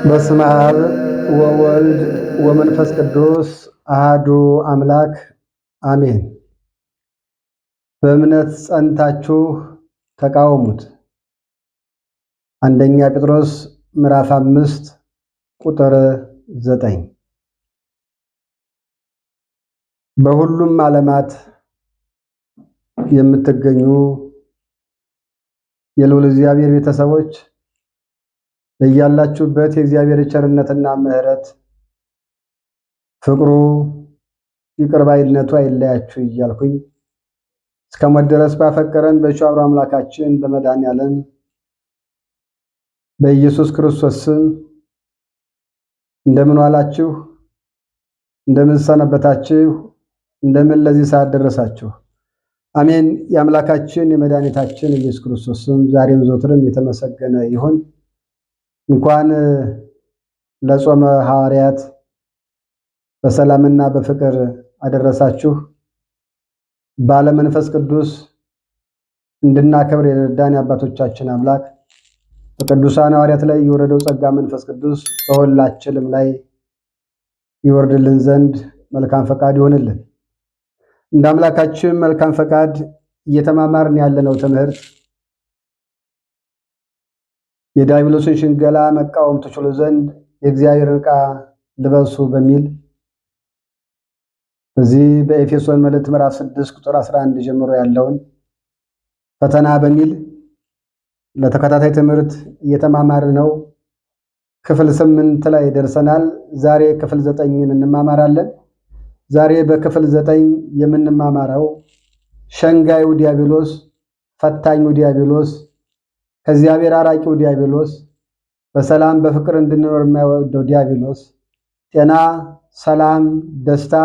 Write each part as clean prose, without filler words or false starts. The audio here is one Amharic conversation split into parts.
በስመ አብ ወወልድ ወመንፈስ ቅዱስ አሐዱ አምላክ አሜን። በእምነት ጸንታችሁ ተቃወሙት። አንደኛ ጴጥሮስ ምዕራፍ 5 ቁጥር 9። በሁሉም ዓለማት የምትገኙ የልዑል እግዚአብሔር ቤተሰቦች በያላችሁበት የእግዚአብሔር ቸርነትና ምሕረት ፍቅሩ ይቅር ባይነቱ አይለያችሁ እያልኩኝ እስከ ሞት ድረስ ባፈቀረን በቸሩ አምላካችን በመድኃኔዓለም በኢየሱስ ክርስቶስ ስም እንደምን ዋላችሁ? እንደምን ሰነበታችሁ? እንደምን ለዚህ ሰዓት ደረሳችሁ? አሜን። የአምላካችን የመድኃኒታችን ኢየሱስ ክርስቶስ ስም ዛሬም ዘወትርም የተመሰገነ ይሁን። እንኳን ለጾመ ሐዋርያት በሰላምና በፍቅር አደረሳችሁ። ባለ መንፈስ ቅዱስ እንድናከብር የረዳን የአባቶቻችን አምላክ በቅዱሳን ሐዋርያት ላይ የወረደው ጸጋ መንፈስ ቅዱስ በሁላችንም ላይ ይወርድልን ዘንድ መልካም ፈቃድ ይሆንልን። እንደ አምላካችን መልካም ፈቃድ እየተማማርን ያለነው ትምህርት የዲያብሎስን ሽንገላ መቃወም ትችሉ ዘንድ የእግዚአብሔርን ዕቃ ልበሱ በሚል በዚህ በኤፌሶን መልእክት ምዕራፍ 6 ቁጥር 11 ጀምሮ ያለውን ፈተና በሚል ለተከታታይ ትምህርት እየተማማርን ነው። ክፍል 8 ላይ ደርሰናል። ዛሬ ክፍል 9ን እንማማራለን። ዛሬ በክፍል 9 የምንማማረው ሸንጋዩ ዲያብሎስ፣ ፈታኙ ዲያብሎስ፣ ከእግዚአብሔር አራቂው ዲያብሎስ፣ በሰላም በፍቅር እንድንኖር የማይወደው ዲያብሎስ፣ ጤና፣ ሰላም፣ ደስታ፣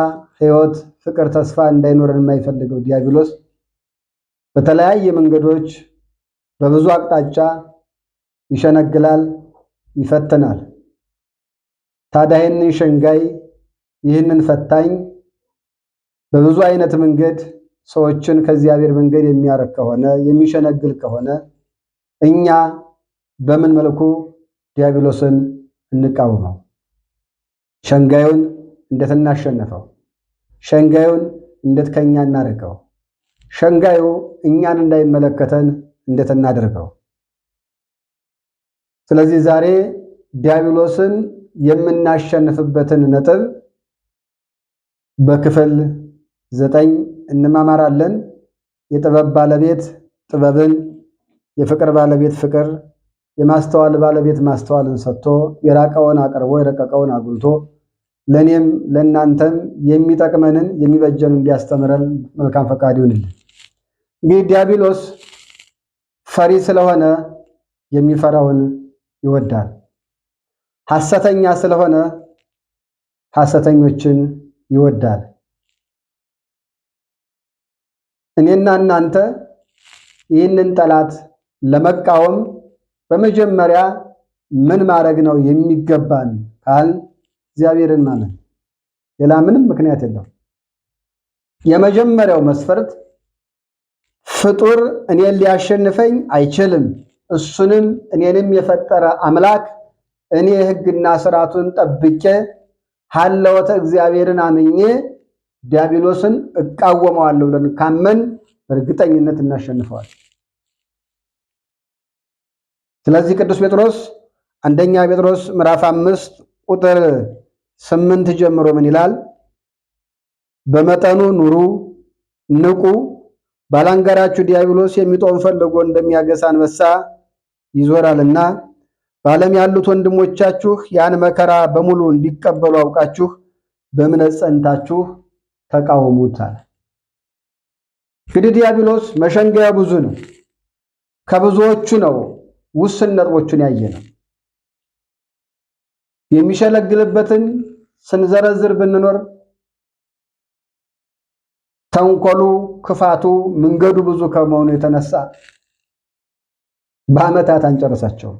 ሕይወት፣ ፍቅር፣ ተስፋ እንዳይኖረን የማይፈልገው ዲያብሎስ በተለያየ መንገዶች በብዙ አቅጣጫ ይሸነግላል፣ ይፈትናል። ታዲያ ይህንን ሸንጋይ ይህንን ፈታኝ በብዙ አይነት መንገድ ሰዎችን ከእግዚአብሔር መንገድ የሚያርቅ ከሆነ የሚሸነግል ከሆነ እኛ በምን መልኩ ዲያብሎስን እንቃወመው? ሸንጋዩን እንዴት እናሸንፈው? ሸንጋዩን እንዴት ከኛ እናርቀው? ሸንጋዩ እኛን እንዳይመለከተን እንዴት እናደርገው? ስለዚህ ዛሬ ዲያብሎስን የምናሸንፍበትን ነጥብ በክፍል 9 እንማማራለን። የጥበብ ባለቤት ጥበብን፣ የፍቅር ባለቤት ፍቅር፣ የማስተዋል ባለቤት ማስተዋልን ሰጥቶ የራቀውን አቅርቦ የረቀቀውን አጉልቶ ለኔም ለእናንተም የሚጠቅመንን የሚበጀንን እንዲያስተምረን መልካም ፈቃድ ይሁንልን። እንግዲህ ዲያብሎስ ፈሪ ስለሆነ የሚፈራውን ይወዳል። ሐሰተኛ ስለሆነ ሐሰተኞችን ይወዳል። እኔና እናንተ ይህንን ጠላት ለመቃወም በመጀመሪያ ምን ማድረግ ነው የሚገባን ካል እግዚአብሔርን ማመን፣ ሌላ ምንም ምክንያት የለው። የመጀመሪያው መስፈርት ፍጡር እኔን ሊያሸንፈኝ አይችልም፣ እሱንም እኔንም የፈጠረ አምላክ እኔ ሕግና ስርዓቱን ጠብቄ ሀለወተ እግዚአብሔርን አምኜ ዲያብሎስን እቃወመዋለሁ ብለን ካመን በእርግጠኝነት እናሸንፈዋል። ስለዚህ ቅዱስ ጴጥሮስ አንደኛ ጴጥሮስ ምዕራፍ 5 ቁጥር 8 ጀምሮ ምን ይላል? በመጠኑ ኑሩ፣ ንቁ፣ ባላንጋራችሁ ዲያብሎስ የሚጦም ፈልጎ እንደሚያገሳ አንበሳ ይዞራልና በዓለም ያሉት ወንድሞቻችሁ ያን መከራ በሙሉ እንዲቀበሉ አውቃችሁ በእምነት ጸንታችሁ ተቃወሙት አለ። እንግዲህ ዲያብሎስ መሸንገያ ብዙ ነው። ከብዙዎቹ ነው ውስን ነጥቦቹን ያየነው። የሚሸለግልበትን ስንዘረዝር ብንኖር ተንኮሉ፣ ክፋቱ፣ መንገዱ ብዙ ከመሆኑ የተነሳ በዓመታት አንጨርሳቸውም።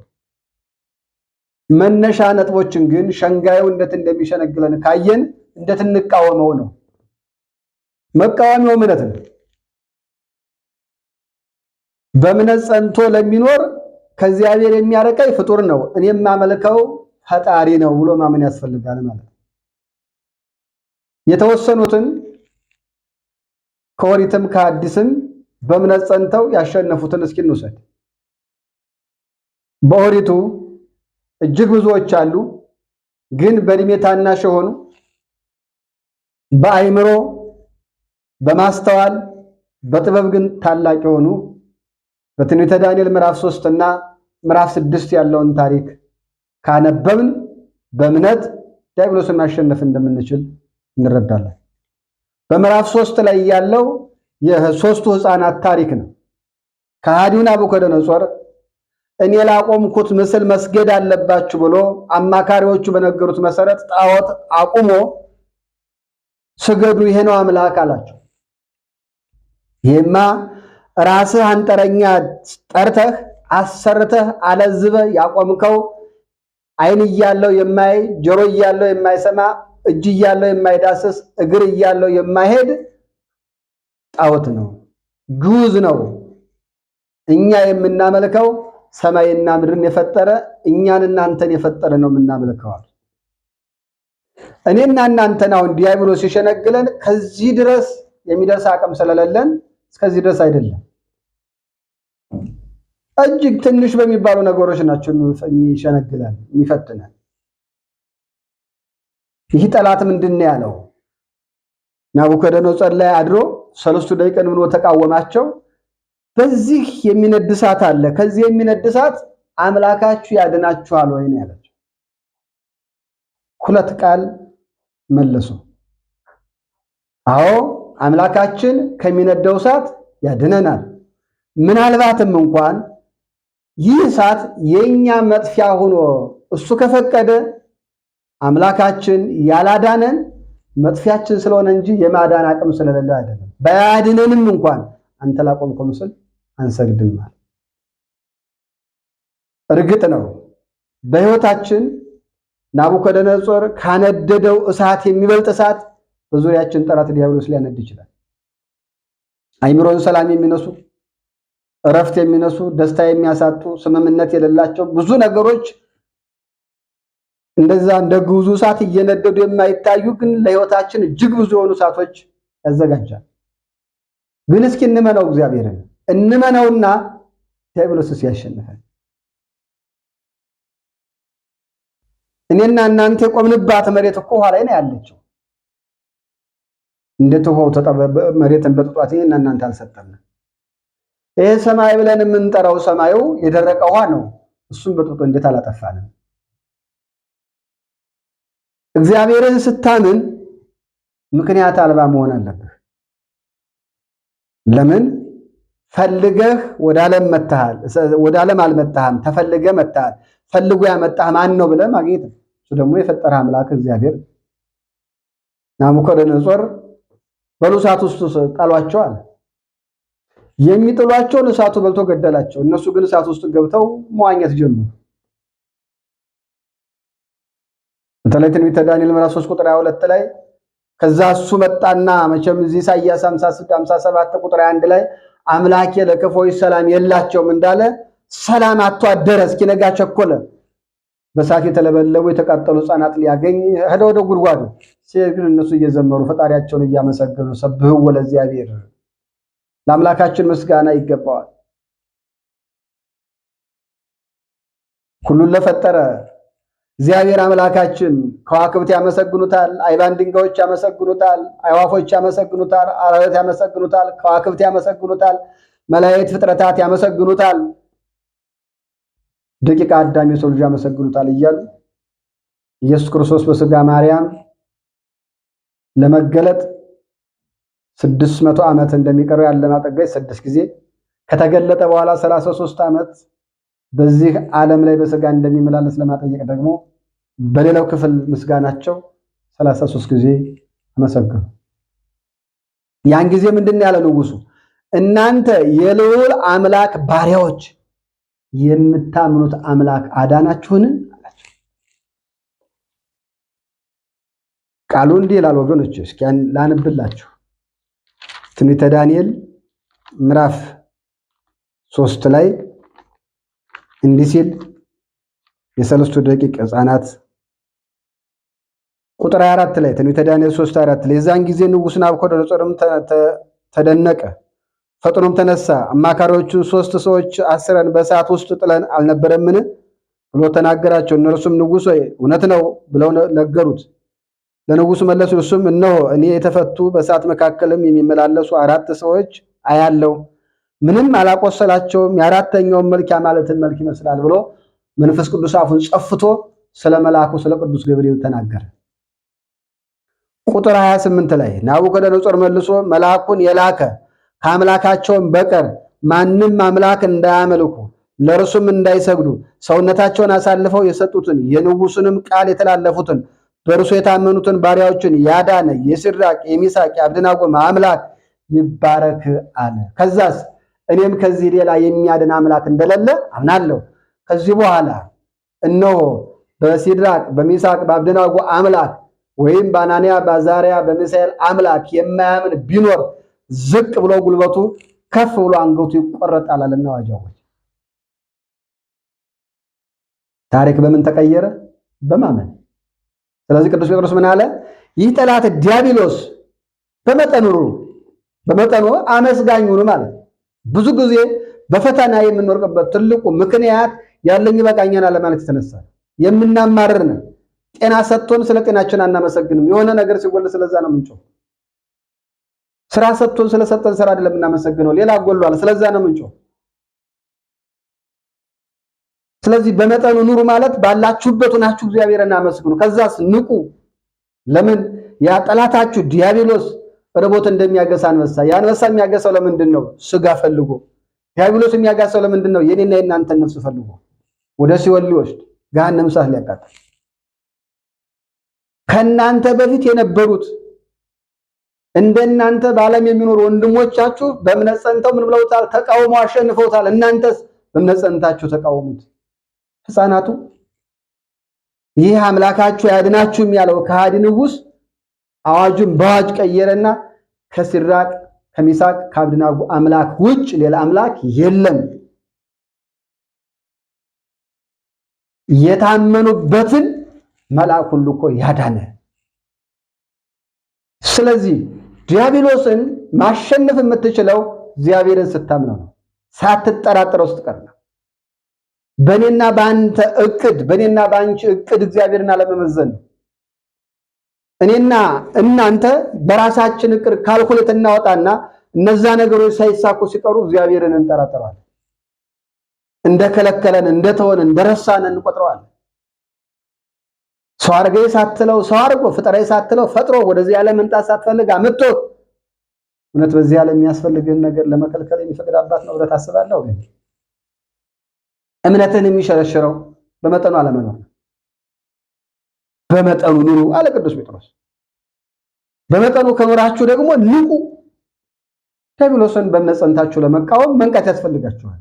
መነሻ ነጥቦችን ግን ሸንጋዩ እንዴት እንደሚሸነግለን ካየን እንዴት እንቃወመው ነው። መቃወሚያው እምነት ነው። በእምነት ጸንቶ ለሚኖር ከእግዚአብሔር የሚያርቀኝ ፍጡር ነው፣ እኔ የማመልከው ፈጣሪ ነው ብሎ ማመን ያስፈልጋል ማለት ነው። የተወሰኑትን ከኦሪትም ከአዲስም በእምነት ጸንተው ያሸነፉትን እስኪ እንውሰድ። በኦሪቱ እጅግ ብዙዎች አሉ፣ ግን በዕድሜ ታናሽ የሆኑ በአእምሮ በማስተዋል በጥበብ ግን ታላቅ የሆኑ በትንቢተ ዳንኤል ምዕራፍ 3 እና ምዕራፍ 6 ያለውን ታሪክ ካነበብን በእምነት ዲያብሎስን ማሸነፍ እንደምንችል እንረዳለን። በምዕራፍ 3 ላይ ያለው የሶስቱ ሕፃናት ታሪክ ነው። ከሃዲው ናቡከደነፆር እኔ ላቆምኩት ምስል መስገድ አለባችሁ ብሎ አማካሪዎቹ በነገሩት መሰረት ጣዖት አቁሞ ስገዱ፣ ይሄ ነው አምላክ አላቸው። ይሄማ ራስህ አንጠረኛ ጠርተህ አሰርተህ አለዝበህ ያቆምከው ዓይን እያለው የማይ ጆሮ እያለው የማይሰማ እጅ እያለው የማይዳስስ እግር እያለው የማይሄድ ጣዖት ነው፣ ግዑዝ ነው። እኛ የምናመልከው ሰማይና ምድርን የፈጠረ እኛን እናንተን የፈጠረ ነው የምናመልከው። እኔና እናንተን አሁን ዲያብሎስ ሲሸነግለን ከዚህ ድረስ የሚደርስ አቅም ስለሌለን እስከዚህ ድረስ አይደለም። እጅግ ትንሽ በሚባሉ ነገሮች ናቸው የሚሸነግለን የሚፈትነን። ይህ ጠላት ምንድን ነው ያለው? ናቡከደነፆር ላይ አድሮ 3 ደቂቃን ብሎ ተቃወማቸው። በዚህ የሚነድ እሳት አለ፣ ከዚህ የሚነድ እሳት አምላካችሁ ያድናችኋል ወይ ነው ያላቸው። 2 ቃል መለሱ። አዎ አምላካችን ከሚነደው እሳት ያድነናል። ምናልባትም እንኳን ይህ እሳት የኛ መጥፊያ ሆኖ እሱ ከፈቀደ አምላካችን ያላዳነን መጥፊያችን ስለሆነ እንጂ የማዳን አቅም ስለሌለ አይደለም። ባያድነንም እንኳን አንተ ላቆምከው ምስል አንሰግድም ማለት። እርግጥ ነው በሕይወታችን ናቡከደነፆር ካነደደው እሳት የሚበልጥ እሳት በዙሪያችን ጠላት ዲያብሎስ ሊያነድ ይችላል። አይምሮን ሰላም የሚነሱ፣ እረፍት የሚነሱ፣ ደስታ የሚያሳጡ፣ ስምምነት የሌላቸው ብዙ ነገሮች እንደዛ እንደ ግዑዙ እሳት እየነደዱ የማይታዩ ግን ለሕይወታችን እጅግ ብዙ የሆኑ እሳቶች ያዘጋጃል። ግን እስኪ እንመነው፣ እግዚአብሔርን እንመነውና ዲያብሎስስ ያሸንፋል። እኔና እናንተ የቆምንባት መሬት እኮ ኋላ ላይ ነው ያለችው። እንደተሆው መሬትን በጥጧት እኔና እናንተ አልሰጠንም። ይሄ ሰማይ ብለን የምንጠራው ሰማዩ የደረቀ ውሃ ነው። እሱም በጥጦ እንዴት አላጠፋንም? እግዚአብሔርን ስታምን ምክንያት አልባ መሆን አለብህ። ለምን? ፈልገህ ወደ ዓለም መጣሃል። ወደ ዓለም አልመጣህም፣ ተፈልገህ መጣሃል። ፈልጎ ያመጣህ ማን ነው ብለህ ማግኘት ነው። እሱ ደግሞ የፈጠረ አምላክ እግዚአብሔር። ናቡከደነፆር በሉ እሳት ውስጥ ጣሏቸው አለ። የሚጥሏቸውን እሳቱ በልቶ ገደላቸው። እነሱ ግን እሳት ውስጥ ገብተው መዋኘት ጀመሩ። በተለይ ትንቢተ ዳንኤል ምዕራፍ 3 ቁጥር 22 ላይ ከዛ እሱ መጣና መቼም እዚህ ኢሳይያስ 57 ቁጥር 1 ላይ አምላኬ ለክፎች ሰላም የላቸውም እንዳለ ሰላም አጥቶ አደረ፣ እስኪነጋ ቸኮለ። በእሳት የተለበለቡ የተቃጠሉ ሕፃናት ሊያገኝ ሄደ ወደ ጉድጓዱ። ሲሄድ ግን እነሱ እየዘመሩ ፈጣሪያቸውን እያመሰገኑ ሰብሕዎ ለእግዚአብሔር፣ ለአምላካችን ምስጋና ይገባዋል። ሁሉን ለፈጠረ እግዚአብሔር አምላካችን ከዋክብት ያመሰግኑታል፣ አይባን ድንጋዮች ያመሰግኑታል፣ አይዋፎች ያመሰግኑታል፣ አራዊት ያመሰግኑታል፣ ከዋክብት ያመሰግኑታል፣ መላእክት ፍጥረታት ያመሰግኑታል፣ ደቂቀ አዳም የሰው ልጅ ያመሰግኑታል እያሉ ኢየሱስ ክርስቶስ በሥጋ ማርያም ለመገለጥ 600 ዓመት እንደሚቀረው ያለ ማጠጋይ 6 ጊዜ ከተገለጠ በኋላ 33 ዓመት በዚህ ዓለም ላይ በስጋ እንደሚመላለስ ለማጠየቅ ደግሞ በሌላው ክፍል ምስጋናቸው 33 ጊዜ አመሰገኑ። ያን ጊዜ ምንድነው ያለ ንጉሱ? እናንተ የልዑል አምላክ ባሪያዎች የምታምኑት አምላክ አዳናችሁን አላቸው። ቃሉ እንዲህ ይላል ወገኖች፣ እስኪ ላንብላችሁ። ትንቢተ ዳንኤል ምዕራፍ 3 ላይ እንዲህ ሲል የሰለስቱ ደቂቅ ሕፃናት ቁጥር 24 ላይ ትንቢተ ዳንኤል 3:24 ላይ የዛን ጊዜ ንጉሥ ናቡከደነፆርም ተደነቀ፣ ፈጥኖም ተነሳ፣ አማካሪዎቹን 3 ሰዎች አስረን በእሳት ውስጥ ጥለን አልነበረምን ብሎ ተናገራቸው። እነርሱም ንጉሥ ሆይ እውነት ነው ብለው ነገሩት። ለንጉሱ መለሱ፣ እርሱም እነሆ እኔ የተፈቱ በእሳት መካከልም የሚመላለሱ 4 ሰዎች አያለው፣ ምንም አላቆሰላቸውም፣ የአራተኛውን መልክ የአማልክትን መልክ ይመስላል ብሎ መንፈስ ቅዱስ አፉን ጸፍቶ ስለ መልአኩ ስለ ቅዱስ ገብርኤል ተናገረ። ቁጥር 28 ላይ ናቡከደነፆር መልሶ መልአኩን የላከ ከአምላካቸውን በቀር ማንም አምላክ እንዳያመልኩ ለእርሱም እንዳይሰግዱ ሰውነታቸውን አሳልፈው የሰጡትን የንጉሱንም ቃል የተላለፉትን በእርሱ የታመኑትን ባሪያዎችን ያዳነ የሲድራቅ የሚሳቅ የአብደናጎም አምላክ ይባረክ አለ። ከዛስ እኔም ከዚህ ሌላ የሚያድን አምላክ እንደሌለ አምናለሁ። ከዚህ በኋላ እነሆ በሲድራቅ በሚሳቅ በአብደናጎ አምላክ ወይም በአናንያ በአዛርያ በሚሳኤል አምላክ የማያምን ቢኖር ዝቅ ብሎ ጉልበቱ ከፍ ብሎ አንገቱ ይቆረጣል አለና አዋጃዎች። ታሪክ በምን ተቀየረ? በማመን። ስለዚህ ቅዱስ ጴጥሮስ ምን አለ? ይህ ጠላት ዲያብሎስ በመጠኑ አመስጋኝ ሁኑ ማለት። ብዙ ጊዜ በፈተና የምንወርቅበት ትልቁ ምክንያት ያለኝ ይበቃኛል አለ ማለት የተነሳ የምናማርር ነው። ጤና ሰጥቶን ስለ ጤናችን አናመሰግንም። የሆነ ነገር ሲጎል ስለዛ ነው ምንጮህ። ስራ ሰጥቶን ስለሰጠን ስራ አይደለም እናመሰግነው፣ ሌላ ጎሏል ስለዛ ነው ምንጮህ። ስለዚህ በመጠኑ ኑሩ ማለት ባላችሁበት ሆናችሁ እግዚአብሔርን አመስግኑ። ከዛስ ንቁ። ለምን? ያ ጠላታችሁ ዲያብሎስ ርቦት እንደሚያገሳ አንበሳ። ያ አንበሳ የሚያገሳው ለምንድን ነው? ስጋ ፈልጎ። ዲያብሎስ የሚያገሳው ለምንድን ነው? የኔና የእናንተን ነፍስ ፈልጎ ወደ ሲኦል ሊወስድ ገሃነመ እሳት ሊያቃጥል። ከእናንተ በፊት የነበሩት እንደናንተ በዓለም የሚኖሩ ወንድሞቻችሁ በእምነት ጸንተው ምን ብለውታል? ተቃውሞ አሸንፈውታል። እናንተስ በእምነት ጸንታችሁ ተቃውሙት። ሕፃናቱ ይህ አምላካችሁ ያድናችሁም ያለው ከሃዲ ንጉሥ አዋጁን በአዋጅ ቀየረና ከሲድራቅ ከሚሳቅ ከአብደናጎ አምላክ ውጭ ሌላ አምላክ የለም፣ የታመኑበትን መልአክ ሁሉ እኮ ያዳነ። ስለዚህ ዲያብሎስን ማሸነፍ የምትችለው እግዚአብሔርን ስታምነው ነው፣ ሳትጠራጠረው ስትቀር ነው። በእኔና በአንተ እቅድ፣ በእኔና በአንቺ እቅድ እግዚአብሔርን አለመመዘን ነው። እኔና እናንተ በራሳችን እቅድ ካልኩሌት እናወጣና እነዛ ነገሮች ሳይሳኩ ሲቀሩ እግዚአብሔርን እንጠራጠረዋለን። እንደከለከለን፣ እንደተወን፣ እንደረሳን እንቆጥረዋለን። ሰው አድርገህ ሳትለው ሰው አድርጎ ፍጠረኝ ሳትለው ፈጥሮ ወደዚህ ዓለም መምጣት ሳትፈልግ አምጥቶ እውነት በዚህ ዓለም የሚያስፈልግህን ነገር ለመከልከል የሚፈቅድ አባት ነው ብለህ ታስባለህ? ግን እምነትን የሚሸረሽረው በመጠኑ አለመኖር ነው። በመጠኑ ኑሩ አለ ቅዱስ ጴጥሮስ። በመጠኑ ከኖራችሁ ደግሞ ንቁ። ዲያብሎስን በእምነት ጸንታችሁ ለመቃወም መንቃት ያስፈልጋችኋል።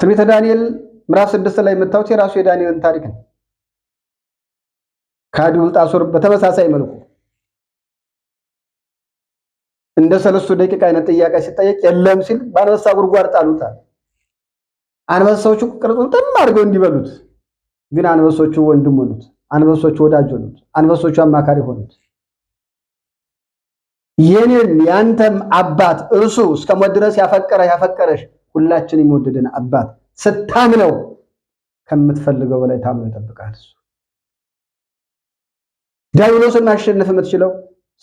ትንቢተ ዳንኤል ምዕራፍ 6 ላይ የምታዩት የራሱ የዳንኤልን ታሪክ ነው። ከሃዲው ብልጣሶር በተመሳሳይ መልኩ እንደ ሰለስቱ ደቂቅ አይነት ጥያቄ ሲጠየቅ የለም ሲል በአንበሳ ጉድጓድ ጣሉታል። አንበሳዎቹ ቅርጹን ጥም አድርገው እንዲበሉት፣ ግን አንበሶቹ ወንድም ሆኑት፣ አንበሶቹ ወዳጅ ሆኑት፣ አንበሶቹ አማካሪ ሆኑት። የኔን ያንተም አባት እርሱ እስከ ሞት ድረስ ያፈቀረሽ ሁላችን የሚወደደን አባት ስታምነው ከምትፈልገው በላይ ታምኖ ይጠብቃል። እሱ ዲያብሎስን ማሸነፍ የምትችለው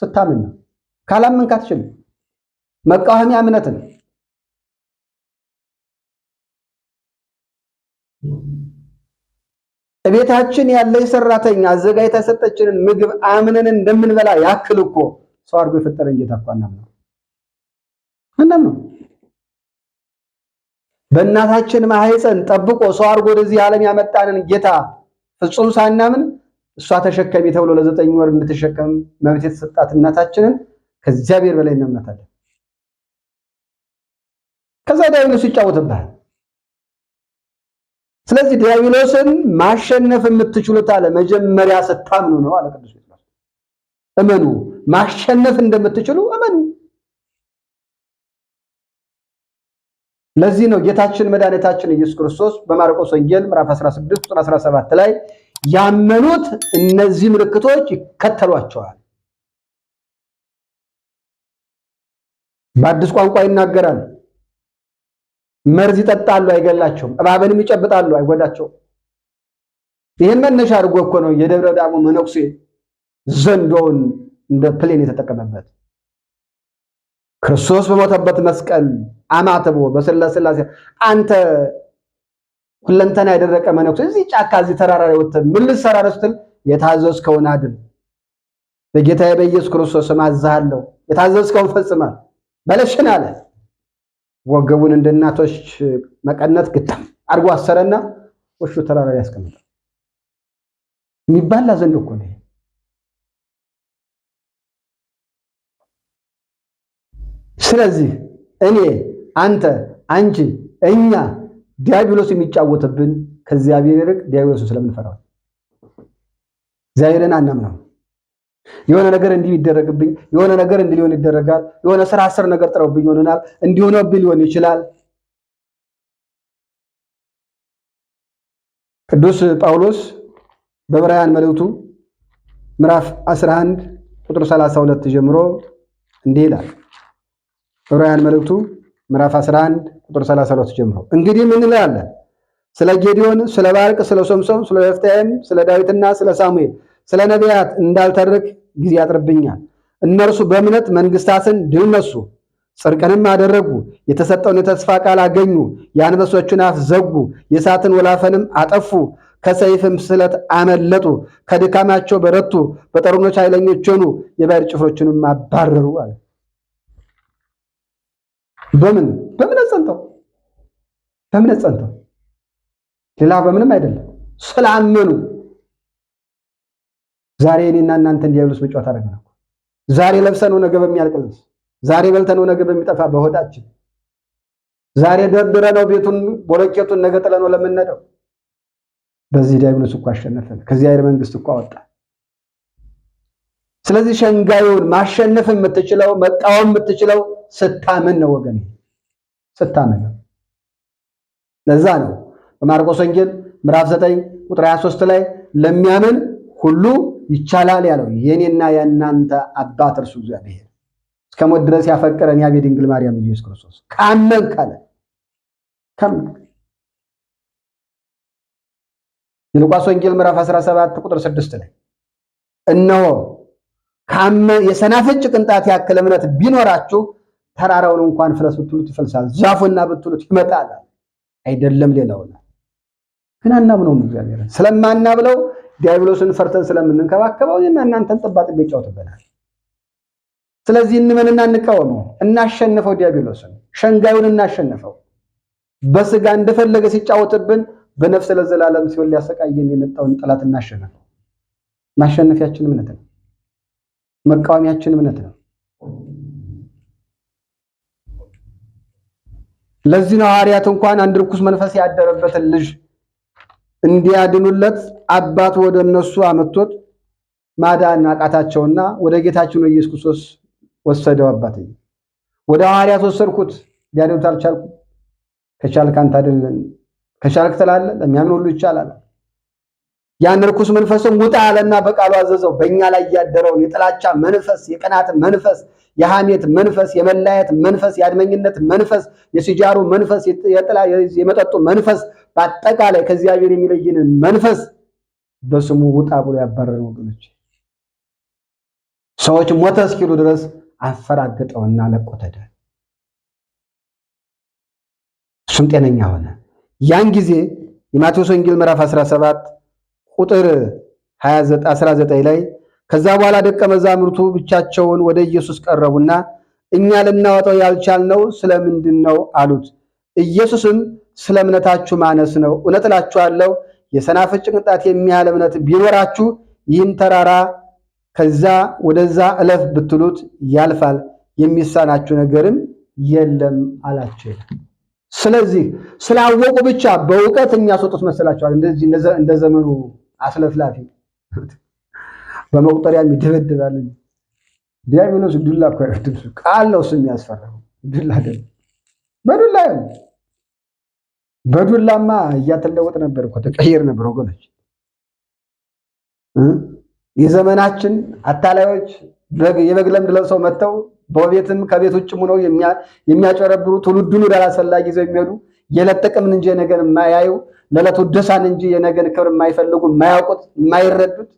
ስታምን ነው። ካላመንክ አትችልም። መቃወሚያ እምነት ነው። እቤታችን ያለ ሰራተኛ አዘጋጅታ የሰጠችንን ምግብ አምነን እንደምንበላ ያክል እኮ ሰው አድርጎ የፈጠረን ጌታ እኮ አናምነው። በእናታችን ማህፀን ጠብቆ ሰው አድርጎ ወደዚህ ዓለም ያመጣንን ጌታ ፍጹም ሳናምን እሷ ተሸከሚ ተብሎ ለ9 ወር እንድትሸከም መብት የተሰጣት እናታችንን ከእግዚአብሔር በላይ እናምናታለን። ከዛ ዲያብሎስ ይጫወትብሃል። ስለዚህ ዲያብሎስን ማሸነፍ የምትችሉት አለ መጀመሪያ ስታምኑ ነው አለ ቅዱስ ጴጥሮስ። እመኑ፣ ማሸነፍ እንደምትችሉ እመኑ። ለዚህ ነው ጌታችን መድኃኒታችን ኢየሱስ ክርስቶስ በማርቆስ ወንጌል ምዕራፍ 16 ቁጥር 17 ላይ ያመኑት እነዚህ ምልክቶች ይከተሏቸዋል። በአዲስ ቋንቋ ይናገራል። መርዝ ይጠጣሉ አይገላቸውም፣ እባብንም ይጨብጣሉ አይጎዳቸውም። ይህን መነሻ አድርጎ እኮ ነው የደብረ ዳሞ መነኩሴ ዘንዶውን እንደ ፕሌን የተጠቀመበት። ክርስቶስ በሞተበት መስቀል አማተቦ በስላሴ አንተ ሁለንተና ያደረቀ መነኩሴ እዚህ ጫካ እዚህ ተራራ ላይ ወጥተህ ምን ልትሰራ ነው ስትል የታዘዝከውን አድርግ፣ በጌታዬ በኢየሱስ ክርስቶስ ስም አዝሃለሁ፣ የታዘዝከውን ፈጽማል በለሽን አለ። ወገቡን እንደ እናቶች መቀነት ግጥም አድርጎ አሰረና ወሹ ተራራ ላይ ያስቀመጠ። የሚባላ ዘንድ እኮ ነው። ስለዚህ እኔ፣ አንተ፣ አንቺ፣ እኛ ዲያብሎስ የሚጫወትብን ከእግዚአብሔር ይልቅ ዲያብሎስን ስለምንፈራው እግዚአብሔርን አናምነው። የሆነ ነገር እንዲህ ይደረግብኝ፣ የሆነ ነገር እንዲህ ሊሆን ይደረጋል፣ የሆነ ስራ አስር ነገር ጥረውብኝ ይሆናል፣ እንዲሆነብኝ ሊሆን ይችላል። ቅዱስ ጳውሎስ በዕብራውያን መልእክቱ ምዕራፍ 11 ቁጥር 32 ጀምሮ እንዲህ ይላል። ዕብራውያን መልእክቱ ምዕራፍ 11 ቁጥር 32 ጀምሮ እንግዲህ ምን እንላለን? ስለ ጌዲዮን፣ ስለ ባርቅ፣ ስለ ሶምሶን፣ ስለ ኤፍታይም፣ ስለ ዳዊትና ስለ ሳሙኤል፣ ስለ ነቢያት እንዳልተርክ ጊዜ ያጥርብኛል። እነርሱ በእምነት መንግስታትን ድል ነሱ፣ ጽድቅንም አደረጉ፣ የተሰጠውን የተስፋ ቃል አገኙ፣ የአንበሶችን አፍ ዘጉ፣ የእሳትን ወላፈንም አጠፉ፣ ከሰይፍም ስለት አመለጡ፣ ከድካማቸው በረቱ፣ በጦርነት ኃይለኞች ሆኑ፣ የባሕር ጭፍሮችንም አባረሩ አለ። በእምነት ጸንተው ሌላ በምንም አይደለም፣ ስላመኑ። ዛሬ እኔና እናንተ ዲያብሎስ መጫወት አደረገን። ዛሬ ለብሰነው ነገ በሚያልቅ ልብስ፣ ዛሬ በልተነው ነገ በሚጠፋ በሆዳችን፣ ዛሬ ደርድረነው ቤቱን ቦለቄቱን ነገ ጥለነው ለምንነደው በዚህ ዲያብሎስ እኮ አሸነፈን፣ ከእግዚአብሔር መንግስት እኮ አወጣ። ስለዚህ ሸንጋዩን ማሸነፍ የምትችለው መቃወም የምትችለው ስታምን ነው ወገኔ፣ ስታምን ነው። ለዛ ነው በማርቆስ ወንጌል ምዕራፍ 9 ቁጥር 23 ላይ ለሚያምን ሁሉ ይቻላል ያለው የኔና የእናንተ አባት እርሱ እግዚአብሔር እስከ ሞት ድረስ ያፈቀረን ያ የድንግል ማርያም ኢየሱስ ክርስቶስ ካመን ካለ የሉቃስ ወንጌል ምዕራፍ 17 ቁጥር 6 ላይ እነሆ የሰናፍጭ ቅንጣት ያክል እምነት ቢኖራችሁ ተራራውን እንኳን ፍለስ ብትሉት ይፈልሳል፣ ዛፉና ብትሉት ይመጣል። አይደለም ሌላውና ግን አናምነውም። እግዚአብሔርን ስለማናብለው ዲያብሎስን ፈርተን ስለምንንከባከበው እና እናንተን ጥባጥቤ ይጫወትብናል። ስለዚህ እንመንና እንቃወመው፣ እናሸንፈው። ዲያብሎስን ሸንጋዩን እናሸንፈው። በስጋ እንደፈለገ ሲጫወትብን በነፍስ ለዘላለም ሲሆን ሊያሰቃየን የመጣውን ጠላት እናሸንፈው። ማሸነፊያችን እምነት ነው። መቃወሚያችን እምነት ነው። ለዚህ ነው ሐዋርያት እንኳን አንድ ርኩስ መንፈስ ያደረበትን ልጅ እንዲያድኑለት አባቱ ወደ እነሱ አመጥቶት ማዳን አቃታቸውና ወደ ጌታችን ኢየሱስ ክርስቶስ ወሰደው። አባትዬ ወደ ሐዋርያት ወሰድኩት፣ ሊያድኑት አልቻልኩም። ከቻልክ አንተ አይደለም፣ ከቻልክ ትላለህ፣ ለሚያምን ሁሉ ይቻላል። ያን ርኩስ መንፈስም ውጣ አለና በቃሉ አዘዘው። በእኛ ላይ ያደረውን የጥላቻ መንፈስ፣ የቅናት መንፈስ፣ የሐሜት መንፈስ፣ የመላየት መንፈስ፣ የአድመኝነት መንፈስ፣ የሲጃሩ መንፈስ፣ የመጠጡ መንፈስ፣ በአጠቃላይ ከእግዚአብሔር የሚለይን መንፈስ በስሙ ውጣ ብሎ ያባረረው ወገኖች፣ ሰዎች ሞተ እስኪሉ ድረስ አፈራገጠውና ለቆት ሄደ። እሱም ጤነኛ ሆነ። ያን ጊዜ የማቴዎስ ወንጌል ምዕራፍ 17 ቁጥር 19 ላይ ከዛ በኋላ ደቀ መዛሙርቱ ብቻቸውን ወደ ኢየሱስ ቀረቡና እኛ ልናወጣው ያልቻልነው ስለምንድን ነው አሉት። ኢየሱስም ስለ እምነታችሁ ማነስ ነው። እውነት እላችኋለሁ የሰናፍጭ ቅንጣት የሚያህል እምነት ቢኖራችሁ ይህን ተራራ ከዛ ወደዛ እለፍ ብትሉት ያልፋል፣ የሚሳናችሁ ነገርም የለም አላቸው። ስለዚህ ስላወቁ ብቻ በእውቀት የሚያስወጡት መስላችኋል? እንደዚህ እንደ ዘመኑ አስለፍላፊ በመቁጠሪያ ይደበድባል። ዲያብሎስ ዱላ እኮ አይወድም። ቃል ነው እሱ የሚያስፈራው፣ ዱላ አይደለም። በዱላማ እያተለወጥ ነበር እኮ ተቀየር ነበር ወገኖች። የዘመናችን አታላዮች የበግ ለምድ ለብሰው መጥተው በቤትም ከቤት ውጭ ሆነው የሚያጨረብሩ ትውልዱን ወደ አላስፈላጊ ይዘው የሚሄዱ የዕለት ጥቅምን እንጂ የነገን የማያዩ ለዕለቱ ደሳን እንጂ የነገን ክብር የማይፈልጉ የማያውቁት የማይረዱት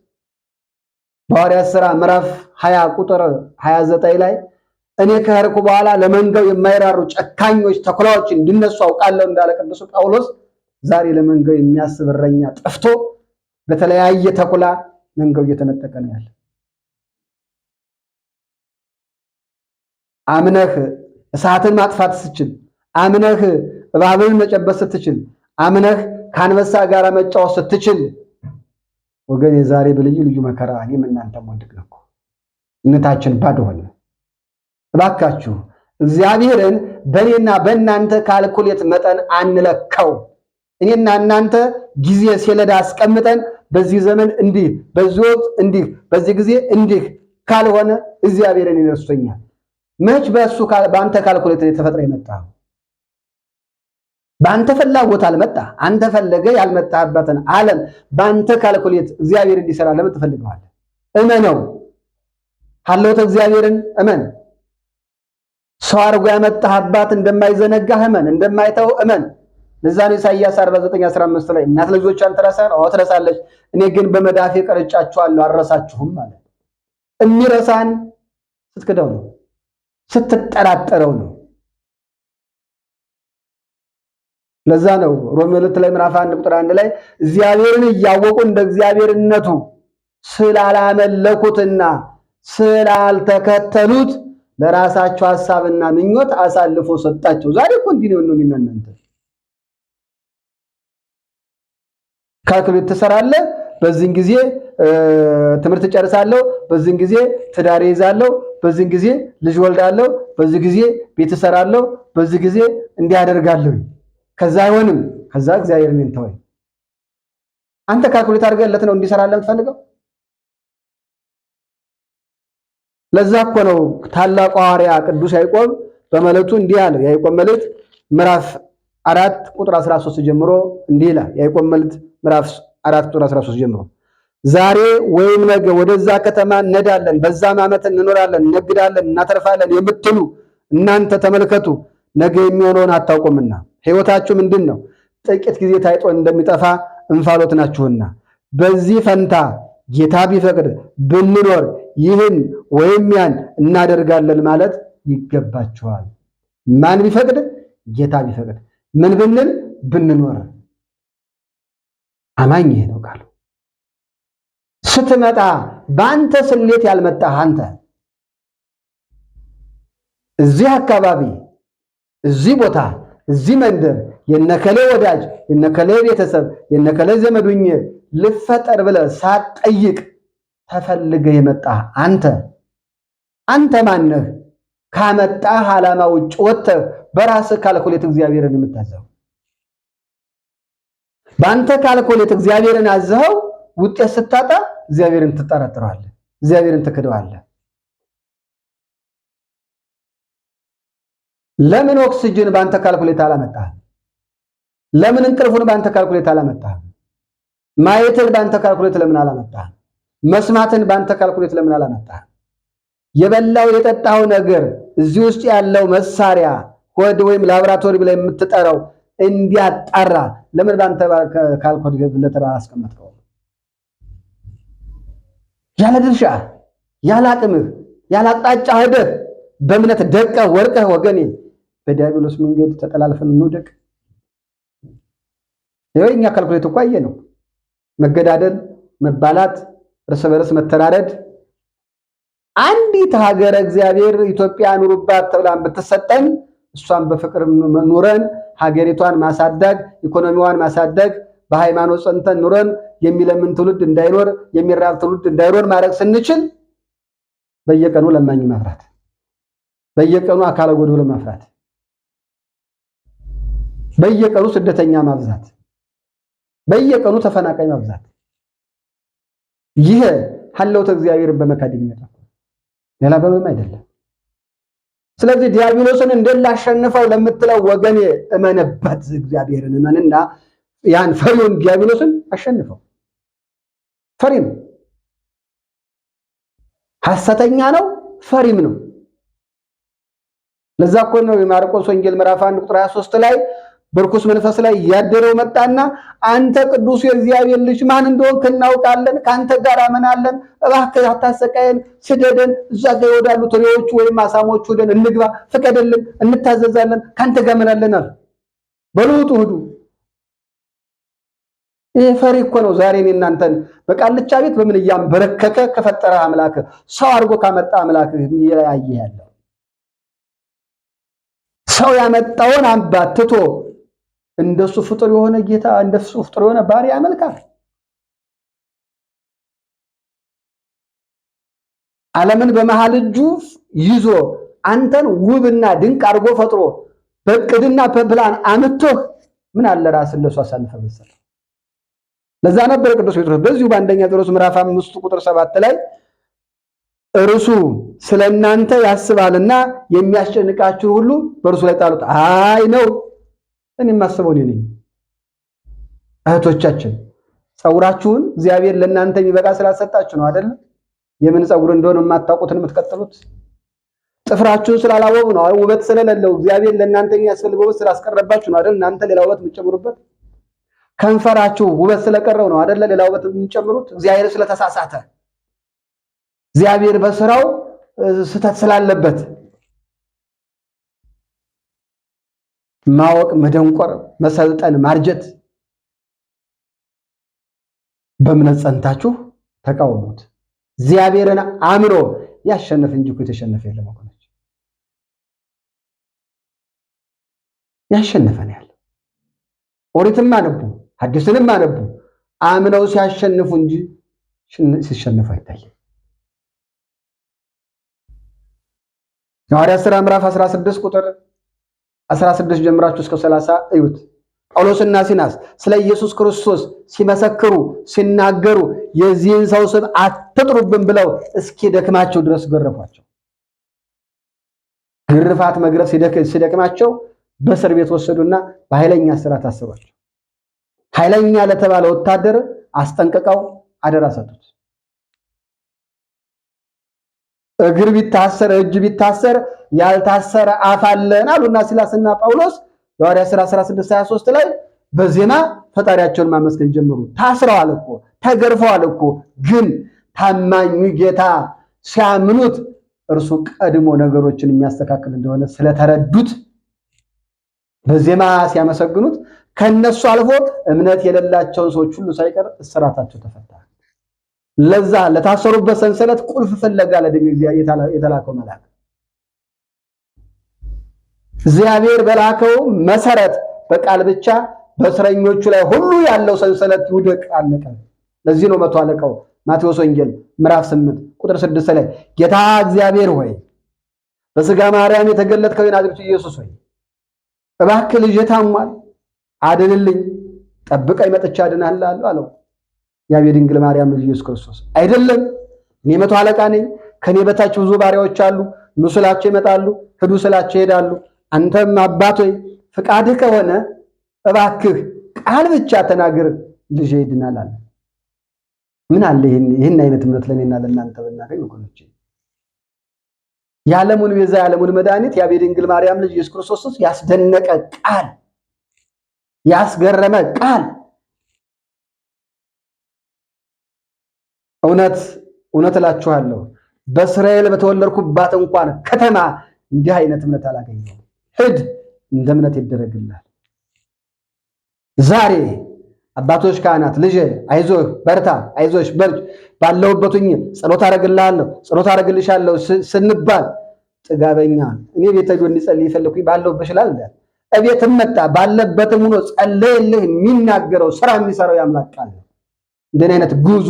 በሐዋርያት ሥራ ምዕራፍ 20 ቁጥር 29 ላይ እኔ ከሄድኩ በኋላ ለመንጋው የማይራሩ ጨካኞች ተኩላዎች እንዲነሱ አውቃለሁ እንዳለ ቅዱስ ጳውሎስ ዛሬ ለመንጋው የሚያስብ እረኛ ጠፍቶ በተለያየ ተኩላ መንጋው እየተነጠቀ ነው ያለ። አምነህ እሳትን ማጥፋት ስትችል፣ አምነህ እባብን መጨበጥ ስትችል፣ አምነህ ከአንበሳ ጋር መጫወት ስትችል ወገን የዛሬ በልዩ ልዩ መከራ እኔም እናንተም ወድቅን እኮ እምነታችን ባዶ ሆነ። እባካችሁ እግዚአብሔርን በእኔና በእናንተ ካልኩሌት መጠን አንለካው። እኔና እናንተ ጊዜ ሰሌዳ አስቀምጠን በዚህ ዘመን እንዲህ፣ በዚህ ወቅት እንዲህ፣ በዚህ ጊዜ እንዲህ ካልሆነ እግዚአብሔርን ይረስቶኛል። መች በአንተ ካልኩሌት የተፈጥረ የመጣ በአንተ ፍላጎት አልመጣ። አንተ ፈለገ ያልመጣበትን ዓለም በአንተ ካልኩሌት እግዚአብሔር እንዲሰራ ለምን ትፈልገዋለህ? እመነው። ሀለወተ እግዚአብሔርን እመን። ሰው አድርጎ ያመጣህባት እንደማይዘነጋህ እመን፣ እንደማይተው እመን። ለዛ ነው ኢሳይያስ 49:15 ላይ እናት ልጆቿን ትረሳለች፣ አዎ ትረሳለች፣ እኔ ግን በመዳፌ ቀርጫችኋለሁ አልረሳችሁም ማለት። የሚረሳን ስትክደው ነው፣ ስትጠራጠረው ነው። ለዛ ነው ሮሜ 2 ላይ ምዕራፍ 1 ቁጥር 1 ላይ እግዚአብሔርን እያወቁ እንደ እግዚአብሔርነቱ ስላላመለኩትና ስላልተከተሉት ለራሳቸው ሐሳብና ምኞት አሳልፎ ሰጣቸው። ዛሬ እኮ እንዲህ ነው እናንተ ካልኩሌት ትሰራለህ። በዚህን ጊዜ ትምህርት ጨርሳለሁ፣ በዚህን ጊዜ ትዳር ይዛለሁ፣ በዚህን ጊዜ ልጅ ወልዳለሁ፣ በዚህ ጊዜ ቤት እሰራለሁ፣ በዚህ ጊዜ እንዲህ አደርጋለሁ። ከዛ አይሆንም። ከዛ እግዚአብሔርን እንተወይ። አንተ ካልኩሌት አድርገህለት ነው እንዲሰራልህ የምትፈልገው። ለዛ እኮ ነው ታላቁ ሐዋርያ ቅዱስ ያዕቆብ በመልእክቱ እንዲህ አለ። ያዕቆብ መልእክት ምዕራፍ 4 ቁጥር 13 ጀምሮ እንዲህ ይላል። ያዕቆብ መልእክት ምዕራፍ 4 ቁጥር 13 ጀምሮ ዛሬ ወይም ነገ ወደዛ ከተማ እንሄዳለን፣ በዛም ዓመት እንኖራለን፣ እነግዳለን፣ እናተርፋለን የምትሉ እናንተ ተመልከቱ፣ ነገ የሚሆነውን አታውቁምና ሕይወታችሁ ምንድን ነው? ጥቂት ጊዜ ታይቶ እንደሚጠፋ እንፋሎት ናችሁና። በዚህ ፈንታ ጌታ ቢፈቅድ ብንኖር ይህን ወይም ያን እናደርጋለን ማለት ይገባችኋል። ማን ቢፈቅድ? ጌታ ቢፈቅድ። ምን ብንል? ብንኖር። አማኝ ይሄ ነው ቃሉ። ስትመጣ በአንተ ስሌት ያልመጣህ አንተ እዚህ አካባቢ፣ እዚህ ቦታ፣ እዚህ መንደር የነከሌ ወዳጅ፣ የነከሌ ቤተሰብ፣ የነከሌ ዘመዱኝ ልፈጠር ብለህ ሳትጠይቅ ተፈልገህ የመጣህ አንተ ማነህ? ካመጣህ ዓላማ ውጭ ወጥተህ በራስህ ካልኩሌት እግዚአብሔርን የምታዘው። በአንተ ካልኩሌት እግዚአብሔርን አዘኸው ውጤት ስታጣ እግዚአብሔርን ትጠረጥረዋለህ፣ እግዚአብሔርን ትክደዋለህ። ለምን ኦክሲጅን በአንተ ካልኩሌት አላመጣህም? ለምን እንቅልፉን በአንተ ካልኩሌት አላመጣህም? ማየትን በአንተ ካልኩሌት ለምን አላመጣህም? መስማትን በአንተ ካልኩሌት ለምን አላመጣህም? የበላው የጠጣው ነገር እዚህ ውስጥ ያለው መሳሪያ ኮድ ወይም ላቦራቶሪ ብላ የምትጠራው እንዲያጣራ ለምን በአንተ ካልኩሌት ለተራ አስቀመጥከው? ያለ ድርሻ፣ ያለ አቅምህ፣ ያለ አቅጣጫ ሄደህ በእምነት ደቀህ ወርቀህ ወገኔ በዲያብሎስ መንገድ ተጠላልፈን እንውደቅ። የኛ ካልኩሌት እኮ አየነው። መገዳደል፣ መባላት፣ እርስ በርስ መተራረድ አንዲት ሀገረ እግዚአብሔር ኢትዮጵያ ኑሩባት ተብላን ብትሰጠን እሷን በፍቅር ኑረን ሀገሪቷን ማሳደግ፣ ኢኮኖሚዋን ማሳደግ፣ በሃይማኖት ጸንተን ኑረን የሚለምን ትውልድ እንዳይኖር፣ የሚራብ ትውልድ እንዳይኖር ማድረግ ስንችል በየቀኑ ለማኝ ማፍራት፣ በየቀኑ አካለ ጎዶሎ ማፍራት፣ በየቀኑ ስደተኛ ማብዛት፣ በየቀኑ ተፈናቃይ ማብዛት ይሄ ሐለውተ እግዚአብሔርን በመካድ የሚመጣ ሌላ በምንም አይደለም። ስለዚህ ዲያብሎስን እንደላሸንፈው ለምትለው ወገኔ እመነበት፣ እግዚአብሔርን እመንና ያን ፈሪውን ዲያብሎስን አሸንፈው። ፈሪ ነው፣ ሐሰተኛ ነው፣ ፈሪም ነው። ለዛ እኮ ነው የማርቆስ ወንጌል ምዕራፍ 1 ቁጥር 23 ላይ በርኩስ መንፈስ ላይ ያደረው መጣና አንተ ቅዱስ የእግዚአብሔር ልጅ ማን እንደሆንክ እናውቃለን፣ ካንተ ጋር አመናለን፣ እባክህ አታሰቃየን፣ ስደደን፣ እዛ ጋር ይወዳሉ ትሬዎቹ ወይም አሳሞቹ ወደን እንግባ፣ ፍቀደልን፣ እንታዘዛለን፣ ካንተ ጋር አመናለን አለ። በሉጡ ሁዱ። ይሄ ፈሪ እኮ ነው ዛሬ እኔ እናንተን በቃልቻ ቤት በምን እያንበረከከ ከፈጠረ አምላክ ሰው አድርጎ ካመጣ አምላክ ይያየ ያለው ሰው ያመጣውን አባትቶ እንደሱ ፍጡር የሆነ ጌታ እንደሱ ፍጡር የሆነ ባሪያ ያመልካል። ዓለምን በመሃል እጁ ይዞ አንተን ውብና ድንቅ አድርጎ ፈጥሮ በቅድና በፕላን አምጥቶህ ምን አለ ራስን ለሱ አሳልፈህ መስጠት። ለዛ ነበር ቅዱስ ጴጥሮስ በዚሁ በአንደኛ ጴጥሮስ ምዕራፍ 5 ቁጥር 7 ላይ እርሱ ስለናንተ ያስባልና የሚያስጨንቃችሁ ሁሉ በእርሱ ላይ ጣሉት። አይ ነው እኔ የማስበው እኔ ነኝ። እህቶቻችን ጸጉራችሁን እግዚአብሔር ለእናንተ የሚበቃ ስላሰጣችሁ ነው አይደል? የምን ጸጉር እንደሆነ የማታውቁትን የምትቀጥሉት ጥፍራችሁን ስላላወቁ ነው። ውበት ስለሌለው እግዚአብሔር ለእናንተ የሚያስፈልገው ውበት ስላስቀረባችሁ ነው አይደል? እናንተ ሌላ ውበት የምትጨምሩበት። ከንፈራችሁ ውበት ስለቀረው ነው አይደል? ሌላ ውበት የምትጨምሩት። እግዚአብሔር ስለተሳሳተ፣ እግዚአብሔር በስራው ስተት ስላለበት ማወቅ፣ መደንቆር፣ መሰልጠን፣ ማርጀት በእምነት ጸንታችሁ ተቃወሙት። እግዚአብሔርን አምኖ ያሸነፈ እንጂ እኮ የተሸነፈ የለም ወገኖች። ያሸነፈ ነው ያለው። ኦሪትም አነቡ ሐዲስንም አነቡ አምነው ሲያሸንፉ እንጂ ሲሸነፉ አይታይም። ሐዋርያት ሥራ ምዕራፍ 16 ቁጥር 16 ጀምራችሁ እስከ 30 እዩት። ጳውሎስና ሲላስ ስለ ኢየሱስ ክርስቶስ ሲመሰክሩ ሲናገሩ የዚህን ሰው ስም አትጥሩብን ብለው እስኪ ደክማቸው ድረስ ገረፏቸው። ግርፋት መግረፍ ሲደክማቸው በእስር ቤት ወሰዱና በኃይለኛ እስራት አሰሯቸው። ኃይለኛ ለተባለ ወታደር አስጠንቅቀው አደራ ሰጡት። እግር ቢታሰር እጅ ቢታሰር ያልታሰረ አፍ አለን አሉና ሲላስና ጳውሎስ የሐዋርያት ሥራ 16:23 ላይ በዜማ ፈጣሪያቸውን ማመስገን ጀመሩ። ታስረዋል እኮ ተገርፈዋል እኮ፣ ግን ታማኙ ጌታ ሲያምኑት እርሱ ቀድሞ ነገሮችን የሚያስተካክል እንደሆነ ስለተረዱት በዜማ ሲያመሰግኑት ከነሱ አልፎ እምነት የሌላቸውን ሰዎች ሁሉ ሳይቀር እስራታቸው ተፈታ። ለዛ ለታሰሩበት ሰንሰለት ቁልፍ ፍለጋ የተላከው መልአክ እግዚአብሔር በላከው መሰረት በቃል ብቻ በእስረኞቹ ላይ ሁሉ ያለው ሰንሰለት ይውደቅ አለቀ። ለዚህ ነው መቶ አለቃው ማቴዎስ ወንጌል ምዕራፍ 8 ቁጥር 6 ላይ ጌታ እግዚአብሔር ሆይ በሥጋ ማርያም የተገለጥከው የናዝሬቱ ኢየሱስ ሆይ እባክህ ልጄ ታሟል አድንልኝ፣ ጠብቀኝ መጥቼ አድናለሁ አለው። የድንግል ማርያም ልጅ ኢየሱስ ክርስቶስ አይደለም እኔ መቶ አለቃ ነኝ፣ ከኔ በታች ብዙ ባሪያዎች አሉ፣ ኑ ስላቸው ይመጣሉ፣ ሂዱ ስላቸው ይሄዳሉ። አንተም አባት ሆይ ፍቃድህ ከሆነ እባክህ ቃል ብቻ ተናገር ልጄ ይድናል አለ። ምን አለ ይህን አይነት እምነት ለኔና ለእናንተ ብናገኝ ወገኖቼ። የዓለሙን ቤዛ የዓለሙን መድኃኒት የድንግል ማርያም ልጅ ኢየሱስ ክርስቶስ ያስደነቀ ቃል፣ ያስገረመ ቃል እውነት እላችኋለሁ በእስራኤል በተወለድኩባት እንኳን ከተማ እንዲህ አይነት እምነት አላገኘሁም። ሂድ እንደ እምነት ይደረግልሃል። ዛሬ አባቶች ካህናት ልጄ አይዞህ በርታ፣ አይዞሽ በርች፣ ባለሁበት ሁኜ ጸሎት አደርግልሃለሁ፣ ጸሎት አደርግልሻለሁ ስንባል ጥጋበኛ እኔ ቤተ ሄዶ እንዲጸልይ የፈለኩኝ ባለሁበት ይችላል እንዴ? እቤትም መጣ ባለበትም ሆኖ ጸለየልህ የሚናገረው ስራ የሚሰራው ያምላክ ቃል ነው። እንደኔ አይነት ጉዙ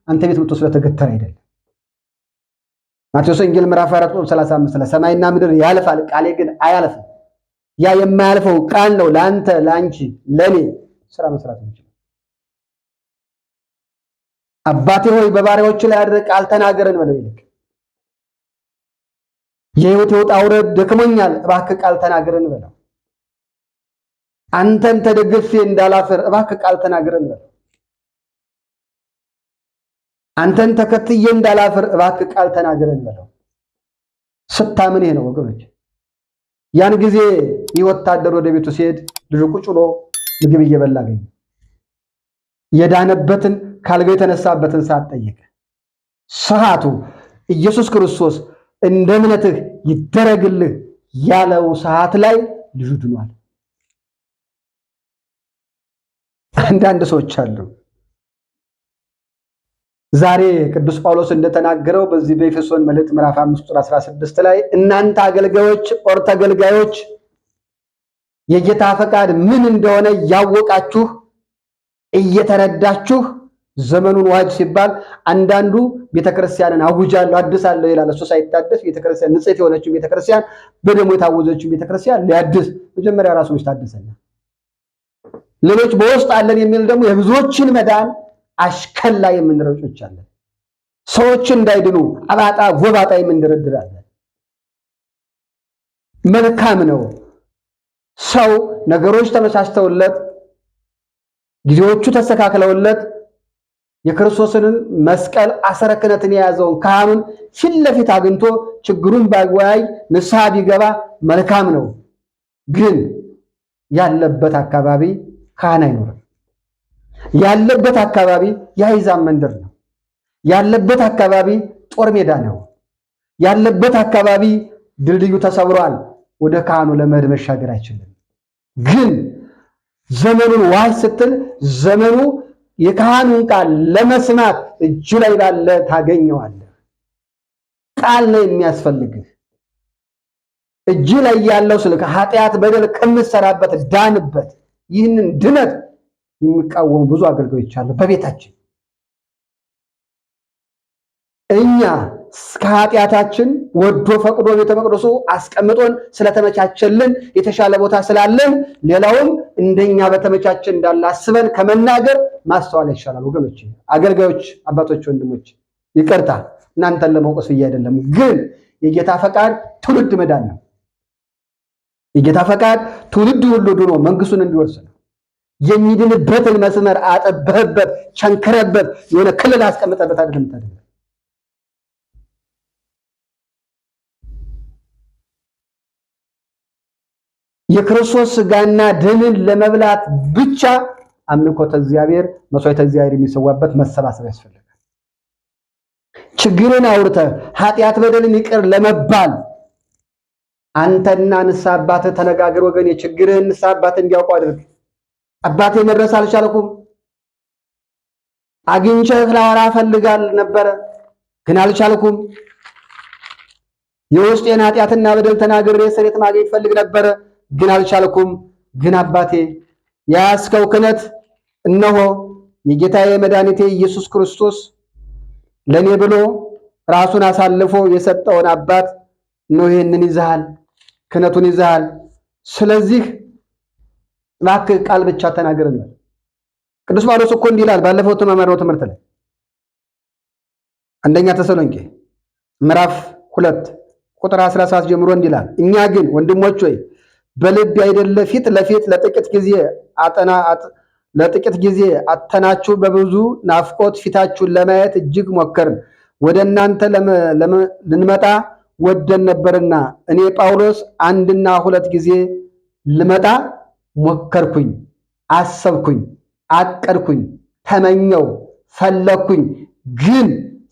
አንተ ቤት መጥቶ ስለተገተረ አይደለም። ማቴዎስ ወንጌል ምዕራፍ 4:35 ላይ ሰማይና ምድር ያልፋል ቃሌ ግን አያልፍም። ያ የማያልፈው ቃል ነው ለአንተ፣ ለአንቺ፣ ለኔ ስራ መስራት የሚችል። አባቴ ሆይ በባሪያዎች ላይ አድረህ ቃል ተናገረን በለው ይልቅ የህይወት ውጣ ውረድ ደክሞኛል እባክህ ቃል ተናገረን በለው። አንተን ተደግፌ እንዳላፈር እባክህ ቃል ተናገረን በለው። አንተን ተከትዬ እንዳላፈር እባክህ ቃል ተናገረን በለው። ስታምን ይሄ ነው ወገኖች። ያን ጊዜ ይህ ወታደር ወደ ቤቱ ሲሄድ ልጁ ቁጭ ብሎ ምግብ እየበላ አገኘ። የዳነበትን ካልጋው የተነሳበትን ሰዓት ጠየቀ። ሰዓቱ ኢየሱስ ክርስቶስ እንደ እምነትህ ይደረግልህ ያለው ሰዓት ላይ ልጁ ድኗል። አንዳንድ ሰዎች አሉ ዛሬ ቅዱስ ጳውሎስ እንደተናገረው በዚህ በኤፌሶን መልእክት ምዕራፍ 5:16 ላይ እናንተ አገልጋዮች ኦር ተገልጋዮች የጌታ ፈቃድ ምን እንደሆነ ያወቃችሁ እየተረዳችሁ ዘመኑን ዋጅ ሲባል አንዳንዱ ቤተክርስቲያንን አውጃለሁ አድሳለሁ ይላል። እሱ ሳይታደስ ቤተክርስቲያን ንጽሕት የሆነችው ቤተክርስቲያን በደሙ የታወጀችው ቤተክርስቲያን ሊያድስ መጀመሪያ ራሱ ታደሰና ሌሎች በውስጥ አለን የሚል ደግሞ የብዙዎችን መዳን አሽከላ የምንረጮች አለን። ሰዎች እንዳይድኑ አባጣ ጎባጣ የምንደረድራለን። መልካም ነው ሰው ነገሮች ተመቻችተውለት ጊዜዎቹ ተስተካክለውለት የክርስቶስን መስቀል አሰረ ክህነትን የያዘውን ካህኑን ፊት ለፊት አግኝቶ ችግሩን ባይወያይ ንስሐ ቢገባ መልካም ነው። ግን ያለበት አካባቢ ካህን አይኖርም። ያለበት አካባቢ የአሕዛብ መንደር ነው። ያለበት አካባቢ ጦር ሜዳ ነው። ያለበት አካባቢ ድልድዩ ተሰብሯል። ወደ ካህኑ ለመሄድ መሻገር አይችልም። ግን ዘመኑን ዋጅ ስትል ዘመኑ የካህኑን ቃል ለመስማት እጅ ላይ ባለ ታገኘዋለህ። ቃል ነው የሚያስፈልግህ። እጅ ላይ ያለው ስልክ ኃጢአት በደል ከምትሰራበት ዳንበት። ይህንን ድነት የሚቃወሙ ብዙ አገልጋዮች አሉ በቤታችን። እኛ ከኃጢአታችን ወዶ ፈቅዶ ቤተ መቅደሱ አስቀምጦን ስለተመቻቸልን የተሻለ ቦታ ስላለን ሌላውም እንደኛ በተመቻቸ እንዳለ አስበን ከመናገር ማስተዋል ይሻላል ወገኖች። አገልጋዮች፣ አባቶች፣ ወንድሞች ይቅርታ እናንተን ለመውቀስ ብዬ አይደለም። ግን የጌታ ፈቃድ ትውልድ መዳን ነው። የጌታ ፈቃድ ትውልድ ሁሉ ድኖ መንግስቱን እንዲወርስ ነው። የሚድንበትን መስመር አጠበህበት ቸንከረበት የሆነ ክልል አስቀምጠበት አይደለም ታደለ የክርስቶስ ሥጋና ደምን ለመብላት ብቻ አምልኮተ እግዚአብሔር መስዋዕተ እግዚአብሔር የሚሰዋበት መሰባሰብ ያስፈልጋል። ችግርን አውርተህ ኃጢአት በደልን ይቅር ለመባል አንተና ንስሐ አባትህ ተነጋገር ወገን። የችግርህን ንስሐ አባትህ እንዲያውቁ አድርግ። አባቴ መድረስ አልቻልኩም፣ አግኝቼህ ላወራ ፈልጋል ነበረ ግን አልቻልኩም። የውስጤን ኃጢአትና በደል ተናግሬ ስሬት ማግኘት ፈልግ ነበረ ግን አልቻልኩም። ግን አባቴ ያስከው ክህነት እነሆ የጌታዬ መድኃኒቴ ኢየሱስ ክርስቶስ ለኔ ብሎ ራሱን አሳልፎ የሰጠውን አባት ነው። ይሄንን ይዘሃል፣ ክህነቱን ይዘሃል። ስለዚህ እባክህ ቃል ብቻ ተናገርን። ቅዱስ ጳውሎስ እኮ እንዲህ ይላል ባለፈው ተማማርነው ትምህርት ላይ አንደኛ ተሰሎንቄ ምዕራፍ 2 ቁጥር 17 ጀምሮ እንዲህ ይላል፣ እኛ ግን ወንድሞች ሆይ በልብ አይደለ ፊት ለፊት ለጥቂት ጊዜ አተናችሁ በብዙ ናፍቆት ፊታችሁን ለማየት እጅግ ሞከርን። ወደ እናንተ ልንመጣ ወደን ነበርና እኔ ጳውሎስ 1 እና 2 ጊዜ ልመጣ ሞከርኩኝ፣ አሰብኩኝ፣ አቀድኩኝ፣ ተመኘው፣ ፈለኩኝ፣ ግን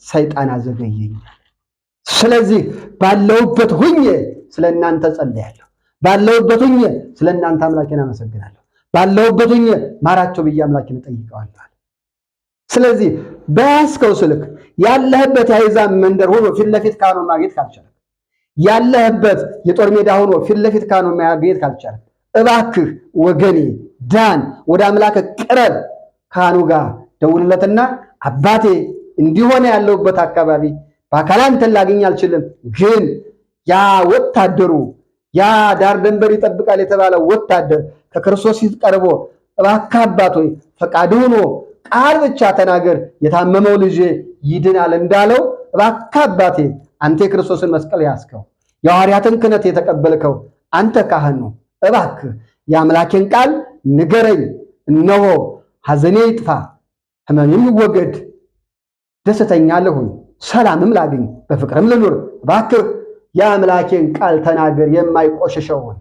ሰይጣን አዘገየኝ። ስለዚህ ባለውበት ሁኜ ስለእናንተ ጸልያለሁ፣ ባለውበት ሁኜ ስለእናንተ አምላኬን አመሰግናለሁ፣ ባለሁበት ሆኜ ማራቸው ብዬ አምላኬን እጠይቀዋለሁ። ስለዚህ በያዝከው ስልክ ያለህበት የአሕዛብ መንደር ሆኖ ፊት ለፊት ካህኑን ማግኘት ካልቻለ፣ ያለህበት የጦር ሜዳ ሆኖ ፊት ለፊት ካህኑን ማግኘት ካልቻለ፣ እባክህ ወገኔ ዳን፣ ወደ አምላክ ቅረብ። ካህኑ ጋር ደውልለትና አባቴ እንዲሆነ ያለሁበት አካባቢ በአካል አንተን ላገኝ አልችልም፣ ግን ያ ወታደሩ ያ ዳር ደንበር ይጠብቃል የተባለ ወታደር ከክርስቶስ ፊት ቀርቦ እባክህ አባት ሆይ ፈቃድ ሆኖ ቃል ብቻ ተናገር የታመመው ልጄ ይድናል እንዳለው፣ እባክህ አባቴ አንተ የክርስቶስን መስቀል ያዝከው፣ የሐዋርያትን ክህነት የተቀበልከው አንተ ካህን ነው፣ እባክህ የአምላኬን ቃል ንገረኝ። እነሆ ሐዘኔ ይጥፋ፣ ሕመሜም ይወገድ፣ ደስተኛ ልሁን፣ ሰላምም ላግኝ፣ በፍቅርም ልኑር። እባክህ የአምላኬን ቃል ተናገር፣ የማይቆሽሸውን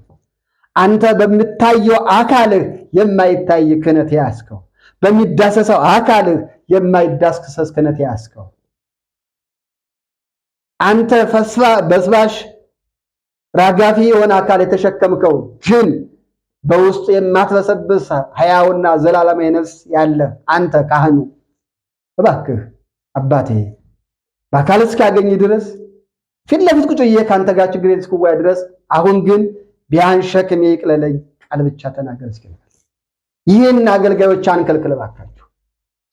አንተ በምታየው አካልህ የማይታይ ክህነት ያዝከው፣ በሚዳሰሰው አካልህ የማይዳሰስ ክህነት ያዝከው። አንተ በስባሽ ራጋፊ የሆነ አካል የተሸከምከው ግን በውስጡ የማትበሰብስ ሕያውና ዘላለማዊ ነፍስ ያለ አንተ ካህኑ እባክህ አባቴ በአካል እስካገኝ ድረስ ፊት ለፊት ቁጭ ብዬ ከአንተ ጋር ችግር እስክወያይ ድረስ አሁን ግን ቢያን ሸክሜ ይቅለለኝ፣ ቃል ብቻ ተናገር እስኪ። ይህን አገልጋዮች አንከልክል እባካችሁ።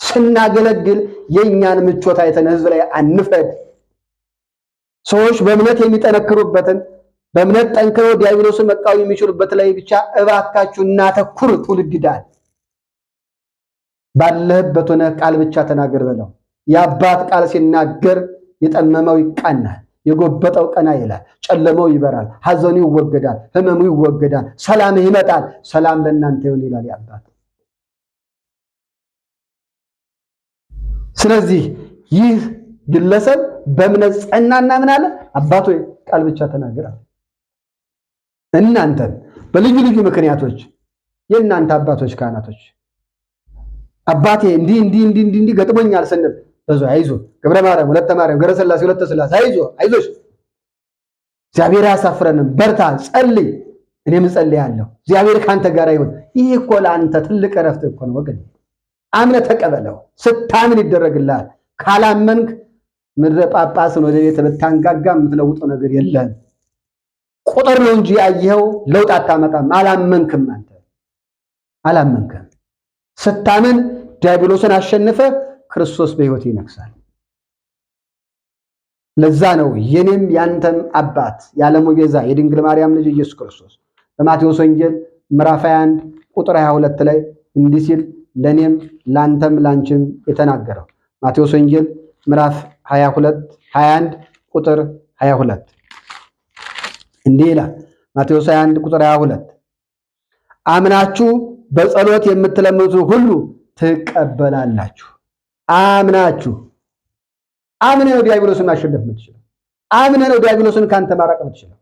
ስናገለግል የእኛን ምቾት አይተን ህዝብ ላይ አንፍረድ። ሰዎች በእምነት የሚጠነክሩበትን በእምነት ጠንክረው ዲያብሎስን መቃወም የሚችሉበት ላይ ብቻ እባካችሁ እናተኩር። ትውልድ ይዳል። ባለህበት ሆነህ ቃል ብቻ ተናገር በለው። የአባት ቃል ሲናገር የጠመመው ይቃናል፣ የጎበጠው ቀና ይላል፣ ጨለማው ይበራል፣ ሐዘኑ ይወገዳል፣ ህመሙ ይወገዳል፣ ሰላም ይመጣል። ሰላም ለእናንተ ይሁን ይላል የአባት። ስለዚህ ይህ ግለሰብ በእምነት ጸናና ምን አለ? አባቶ ቃል ብቻ ተናገር። እናንተም በልዩ ልዩ ምክንያቶች የእናንተ አባቶች ካህናቶች አባቴ እንዲህ ገጥሞኛል ስንል በዙ አይዞ ገብረ ማርያም ወለተ ማርያም ገብረ ሥላሴ ወለተ ሥላሴ አይዞሽ እግዚአብሔር ያሳፍረንም፣ በርታ፣ ጸልይ፣ እኔም እጸልያለሁ፣ እግዚአብሔር ካንተ ጋር ይሁን። ይህ እኮ ለአንተ ትልቅ እረፍት እኮ ነው ወገን። አምነህ ተቀበለው። ስታምን ይደረግልሃል። ካላመንክ ምድረ ጳጳስን ወደ ቤት ብታንጋጋ የምትለውጠው ነገር የለም። ቁጥር ነው እንጂ ያየኸው ለውጥ አታመጣም። አላመንክም። አንተ አላመንክም። ስታምን ዲያብሎስን አሸንፈ ክርስቶስ በሕይወት ይነግሳል። ለዛ ነው የኔም ያንተም አባት የዓለሙ ቤዛ የድንግል ማርያም ልጅ ኢየሱስ ክርስቶስ በማቴዎስ ወንጌል ምዕራፍ 21 ቁጥር 22 ላይ እንዲህ ሲል ለኔም ላንተም ላንቺም የተናገረው። ማቴዎስ ወንጌል ምዕራፍ 21 ቁጥር 22 እንዲህ ይላል። ማቴዎስ 21 ቁጥር 22 አምናችሁ በጸሎት የምትለምኑት ሁሉ ትቀበላላችሁ። አምናችሁ አምነህ ነው ዲያብሎስን ማሸነፍ የምትችለው። አምነህ ነው ዲያብሎስን ካንተ ማራቅ የምትችለው።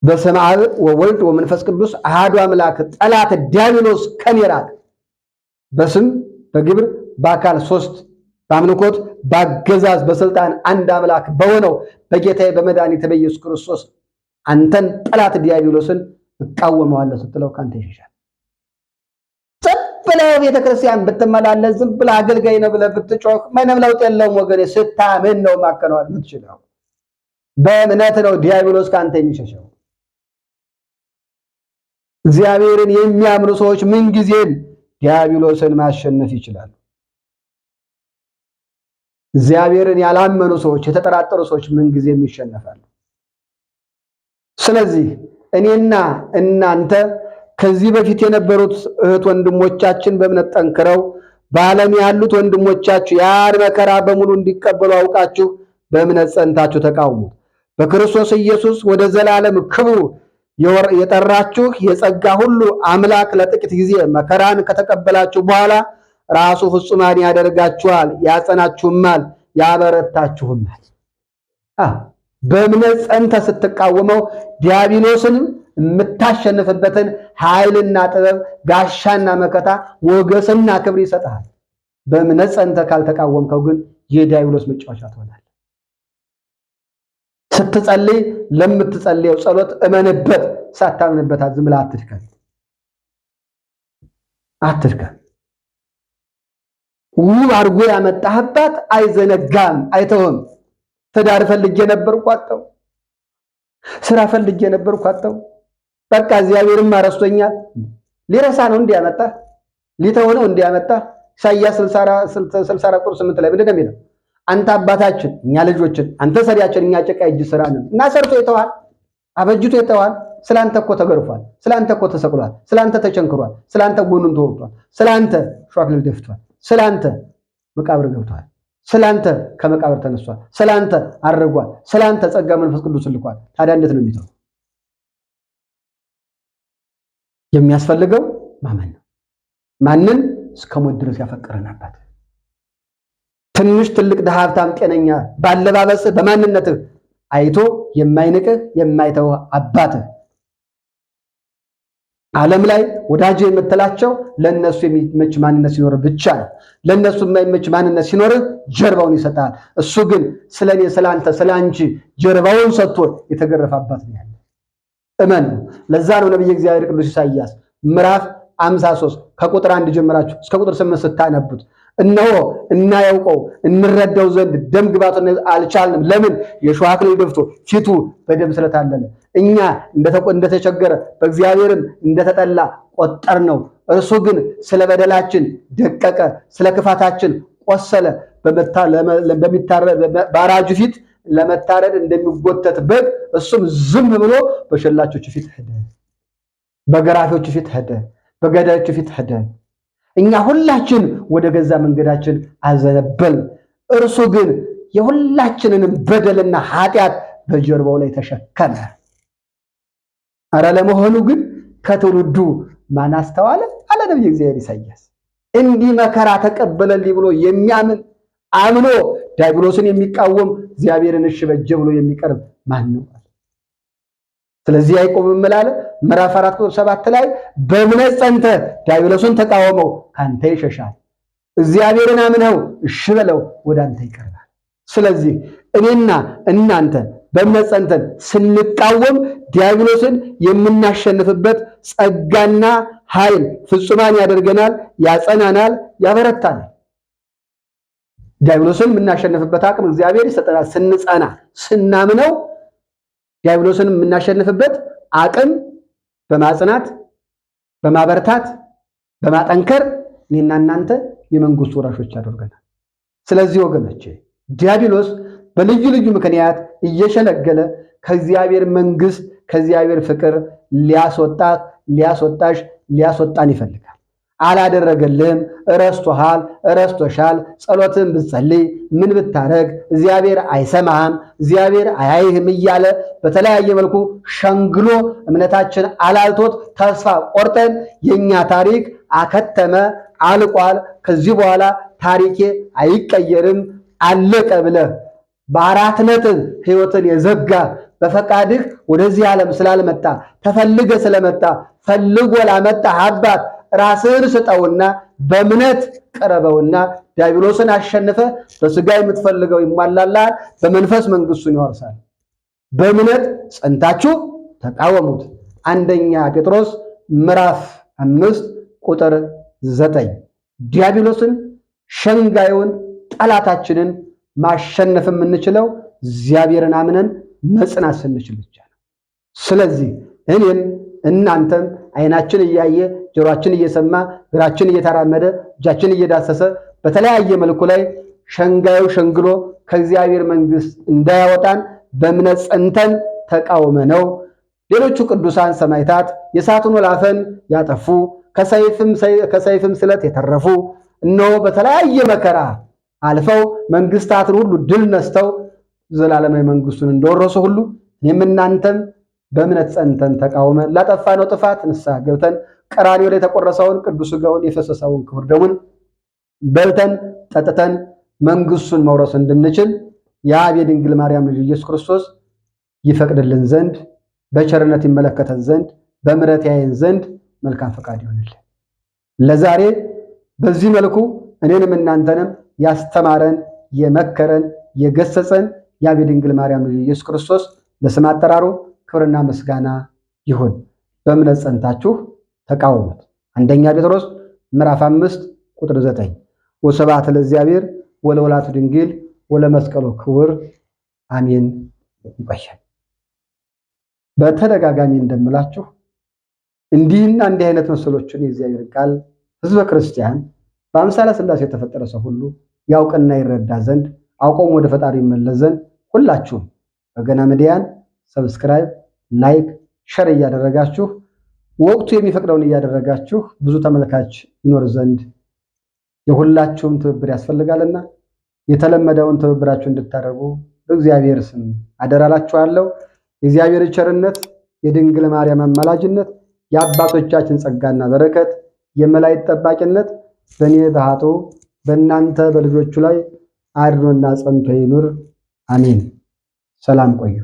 በስመ አብ ወወልድ ወመንፈስ ቅዱስ አሐዱ አምላክ ጠላት ዲያብሎስ ከኔ ራቅ። በስም በግብር በአካል ሶስት በአምልኮት በአገዛዝ በስልጣን አንድ አምላክ በሆነው በጌታዬ በመድኃኒቴ በኢየሱስ ክርስቶስ አንተን ጠላት ዲያብሎስን እቃወመዋለሁ ስትለው ካንተ ይሸሻል። ብለህ ቤተ ክርስቲያን ብትመላለስ ዝም ብለህ አገልጋይ ነው ብለህ ብትጮህ ምንም ለውጥ የለውም ወገኔ። ስታምን ነው ማከናወን የምትችለው። በእምነት ነው ዲያብሎስ ካንተ የሚሸሸው። እግዚአብሔርን የሚያምኑ ሰዎች ምንጊዜም ዲያብሎስን ማሸነፍ ይችላሉ። እግዚአብሔርን ያላመኑ ሰዎች፣ የተጠራጠሩ ሰዎች ምንጊዜም ይሸነፋሉ። ስለዚህ እኔና እናንተ ከዚህ በፊት የነበሩት እህት ወንድሞቻችን በእምነት ጠንክረው በዓለም ያሉት ወንድሞቻችሁ ያን መከራ በሙሉ እንዲቀበሉ አውቃችሁ በእምነት ጸንታችሁ ተቃውሙ። በክርስቶስ ኢየሱስ ወደ ዘላለም ክብሩ የጠራችሁ የጸጋ ሁሉ አምላክ ለጥቂት ጊዜ መከራን ከተቀበላችሁ በኋላ ራሱ ፍጹማን ያደርጋችኋል፣ ያጸናችሁማል፣ ያበረታችሁማል። በእምነት ጸንተህ ስትቃወመው ዲያብሎስንም የምታሸንፍበትን ኃይልና ጥበብ ጋሻና መከታ ሞገስና ክብር ይሰጣል። በእምነት ጸንተህ ካልተቃወምከው ግን የዲያብሎስ መጫወቻ ትሆናለህ። ስትጸልይ ለምትጸልየው ጸሎት እመንበት፣ ሳታምንበት ዝም ብለህ አትድከም። አትድከም። ውብ አድርጎ ያመጣህ አባት አይዘነጋም፣ አይተውም። ትዳር ፈልጌ ነበርኩ አጣሁ፣ ስራ ፈልጌ ነበርኩ አጣሁ፣ በቃ እግዚአብሔርም አረስቶኛል። ሊረሳ ነው እንዲያመጣህ፣ ሊተው ነው እንዲያመጣህ። ኢሳይያስ 64 ቁጥር 8 ላይ ምንድን ነው የሚለው? አንተ አባታችን እኛ ልጆችን፣ አንተ ሰሪያችን እኛ ጭቃ እጅ ስራ ነን እና ሰርቶ ይተዋል፣ አበጅቶ ይተዋል። ስላንተ እኮ ተገርፏል፣ ስላንተ እኮ ተሰቅሏል፣ ስላንተ ተቸንክሯል፣ ስላንተ ጎኑን ተወርቷል፣ ስላንተ ሸዋክሊል ደፍቷል፣ ስላንተ መቃብር ገብቷል፣ ስላንተ ከመቃብር ተነስቷል፣ ስላንተ አርጓል፣ ስላንተ ጸጋ መንፈስ ቅዱስ ልኳል። ታዲያ እንዴት ነው የሚተው? የሚያስፈልገው ማመን ነው። ማንን? እስከ ሞት ድረስ ያፈቀረን አባት። ትንሽ ትልቅ ድሃ ሀብታም ጤነኛ ባለባበስህ በማንነትህ አይቶ የማይንቅህ የማይተው አባትህ። ዓለም ላይ ወዳጅ የምትላቸው ለነሱ የሚመች ማንነት ሲኖር ብቻ ነው። ለነሱ የማይመች ማንነት ሲኖር ጀርባውን ይሰጣል። እሱ ግን ስለኔ ስላንተ ስላንቺ ጀርባውን ሰጥቶ የተገረፈ አባት ነው ያለ። እመን። ለዛ ነው ነብይ እግዚአብሔር ቅዱስ ኢሳይያስ ምዕራፍ 53 ከቁጥር 1 ጀምራችሁ እስከ ቁጥር 8 ስታነቡት እነሆ እናያውቀው እንረዳው ዘንድ ደም ግባቱን አልቻልንም። ለምን? የሾህ አክሊል ደፍቶ ፊቱ በደም ስለታለለ። እኛ እንደተቸገረ በእግዚአብሔርም እንደተጠላ ቆጠር ነው። እርሱ ግን ስለ በደላችን ደቀቀ፣ ስለ ክፋታችን ቆሰለ። በአራጁ ፊት ለመታረድ እንደሚጎተት በግ እሱም ዝም ብሎ በሸላቾቹ ፊት ሄደ፣ በገራፊዎቹ ፊት ሄደ፣ በገዳዮቹ ፊት ሄደ። እኛ ሁላችን ወደ ገዛ መንገዳችን አዘነበል። እርሱ ግን የሁላችንንም በደልና ኃጢአት በጀርባው ላይ ተሸከመ። አረ ለመሆኑ ግን ከትውልዱ ማን አስተዋለ? አለ ነብዩ እግዚአብሔር ኢሳይያስ። እንዲህ መከራ ተቀበለልኝ ብሎ የሚያምን አምኖ ዲያብሎስን የሚቃወም እግዚአብሔርን እሺ በጀ ብሎ የሚቀርብ ማን ነው? ስለዚህ ያዕቆብ ምን አለ? ምዕራፍ 4 ቁጥር 7 ላይ በእምነት ጸንተህ ዲያብሎስን ተቃወመው ካንተ ይሸሻል፣ እግዚአብሔርን አምነው እሺ በለው ወደ አንተ ይቀርባል። ስለዚህ እኔና እናንተ በእምነት ጸንተን ስንቃወም ዲያብሎስን የምናሸንፍበት ጸጋና ኃይል ፍጹማን ያደርገናል፣ ያጸናናል፣ ያበረታናል። ዲያብሎስን የምናሸንፍበት አቅም እግዚአብሔር ይሰጠናል። ስንጸና ስናምነው ዲያብሎስን የምናሸንፍበት አቅም በማጽናት በማበርታት በማጠንከር እኔና እናንተ የመንግስቱ ወራሾች ያደርገናል። ስለዚህ ወገኖቼ ዲያብሎስ በልዩ ልዩ ምክንያት እየሸነገለ ከእግዚአብሔር መንግስት ከእግዚአብሔር ፍቅር ሊያስወጣሽ ሊያስወጣን ይፈልጋል። አላደረገልህም፣ ረስቶሃል፣ ረስቶሻል። ጸሎትን ብትጸልይ ምን ብታረግ እግዚአብሔር አይሰማህም፣ እግዚአብሔር አያይህም እያለ በተለያየ መልኩ ሸንግሎ እምነታችን አላልቶት ተስፋ ቆርጠን የኛ ታሪክ አከተመ፣ አልቋል፣ ከዚህ በኋላ ታሪኬ አይቀየርም፣ አለቀ ብለህ በአራት ነጥብ ህይወትን የዘጋ በፈቃድህ ወደዚህ ዓለም ስላልመጣ ተፈልገ ስለመጣ ፈልጎ ላመጣ አባት ራስህን ስጠውና በእምነት ቀረበውና ዲያብሎስን አሸንፈ በስጋ የምትፈልገው ይሟላልሃል፣ በመንፈስ መንግስቱን ይወርሳል። በእምነት ጸንታችሁ ተቃወሙት። አንደኛ ጴጥሮስ ምዕራፍ 5 ቁጥር 9 ዲያብሎስን ሸንጋዩን ጠላታችንን ማሸነፍ የምንችለው እግዚአብሔርን አምነን መጽናት ስንችል ብቻ ነው። ስለዚህ እኔም እናንተም አይናችን እያየ ጆሮአችን እየሰማ እግራችን እየተራመደ እጃችን እየዳሰሰ በተለያየ መልኩ ላይ ሸንጋዩ ሸንግሎ ከእግዚአብሔር መንግስት እንዳያወጣን በእምነት ጸንተን ተቃውመ ነው። ሌሎቹ ቅዱሳን ሰማዕታት የእሳቱን ወላፈን ያጠፉ ከሰይፍም ስለት የተረፉ እነሆ በተለያየ መከራ አልፈው መንግስታትን ሁሉ ድል ነስተው ዘላለማዊ መንግስቱን እንደወረሱ ሁሉ እኔም እናንተም በእምነት ጸንተን ተቃውመን ላጠፋነው ጥፋት ንስሐ ገብተን ቀራንዮ ላይ የተቆረሰውን ቅዱስ ሥጋውን የፈሰሰውን ክቡር ደሙን በልተን ጠጥተን መንግስቱን መውረስ እንድንችል የአብ የድንግል ማርያም ልጅ ኢየሱስ ክርስቶስ ይፈቅድልን ዘንድ በቸርነት ይመለከተን ዘንድ በምሕረት ያየን ዘንድ መልካም ፈቃድ ይሆንልን። ለዛሬ በዚህ መልኩ እኔንም እናንተንም ያስተማረን የመከረን የገሰጸን የአብ የድንግል ማርያም ልጅ ኢየሱስ ክርስቶስ ለስም አጠራሩ ክብርና ምስጋና ይሁን። በእምነት ጸንታችሁ ተቃወሙት። አንደኛ ጴጥሮስ ምዕራፍ 5 ቁጥር 9። ወስብሐት ለእግዚአብሔር ወለወላዲቱ ድንግል ወለመስቀሉ ክቡር አሜን። ይቆያል። በተደጋጋሚ እንደምላችሁ እንዲህና እንዲህ አይነት መሰሎችን የእግዚአብሔር ቃል ሕዝበ ክርስቲያን በአምሳለ ሥላሴ የተፈጠረ ሰው ሁሉ ያውቅና ይረዳ ዘንድ አውቆም ወደ ፈጣሪ ይመለስ ዘንድ ሁላችሁም በገና ሚዲያን ሰብስክራይብ፣ ላይክ፣ ሸር እያደረጋችሁ ወቅቱ የሚፈቅደውን እያደረጋችሁ ብዙ ተመልካች ይኖር ዘንድ የሁላችሁም ትብብር ያስፈልጋልና የተለመደውን ትብብራችሁ እንድታደርጉ በእግዚአብሔር ስም አደራላችኋለሁ። የእግዚአብሔር ቸርነት፣ የድንግል ማርያም አማላጅነት፣ የአባቶቻችን ጸጋና በረከት፣ የመላእክት ጠባቂነት በእኔ በኃጥኡ በእናንተ በልጆቹ ላይ አድሮና ጸንቶ ይኑር። አሜን። ሰላም ቆዩ።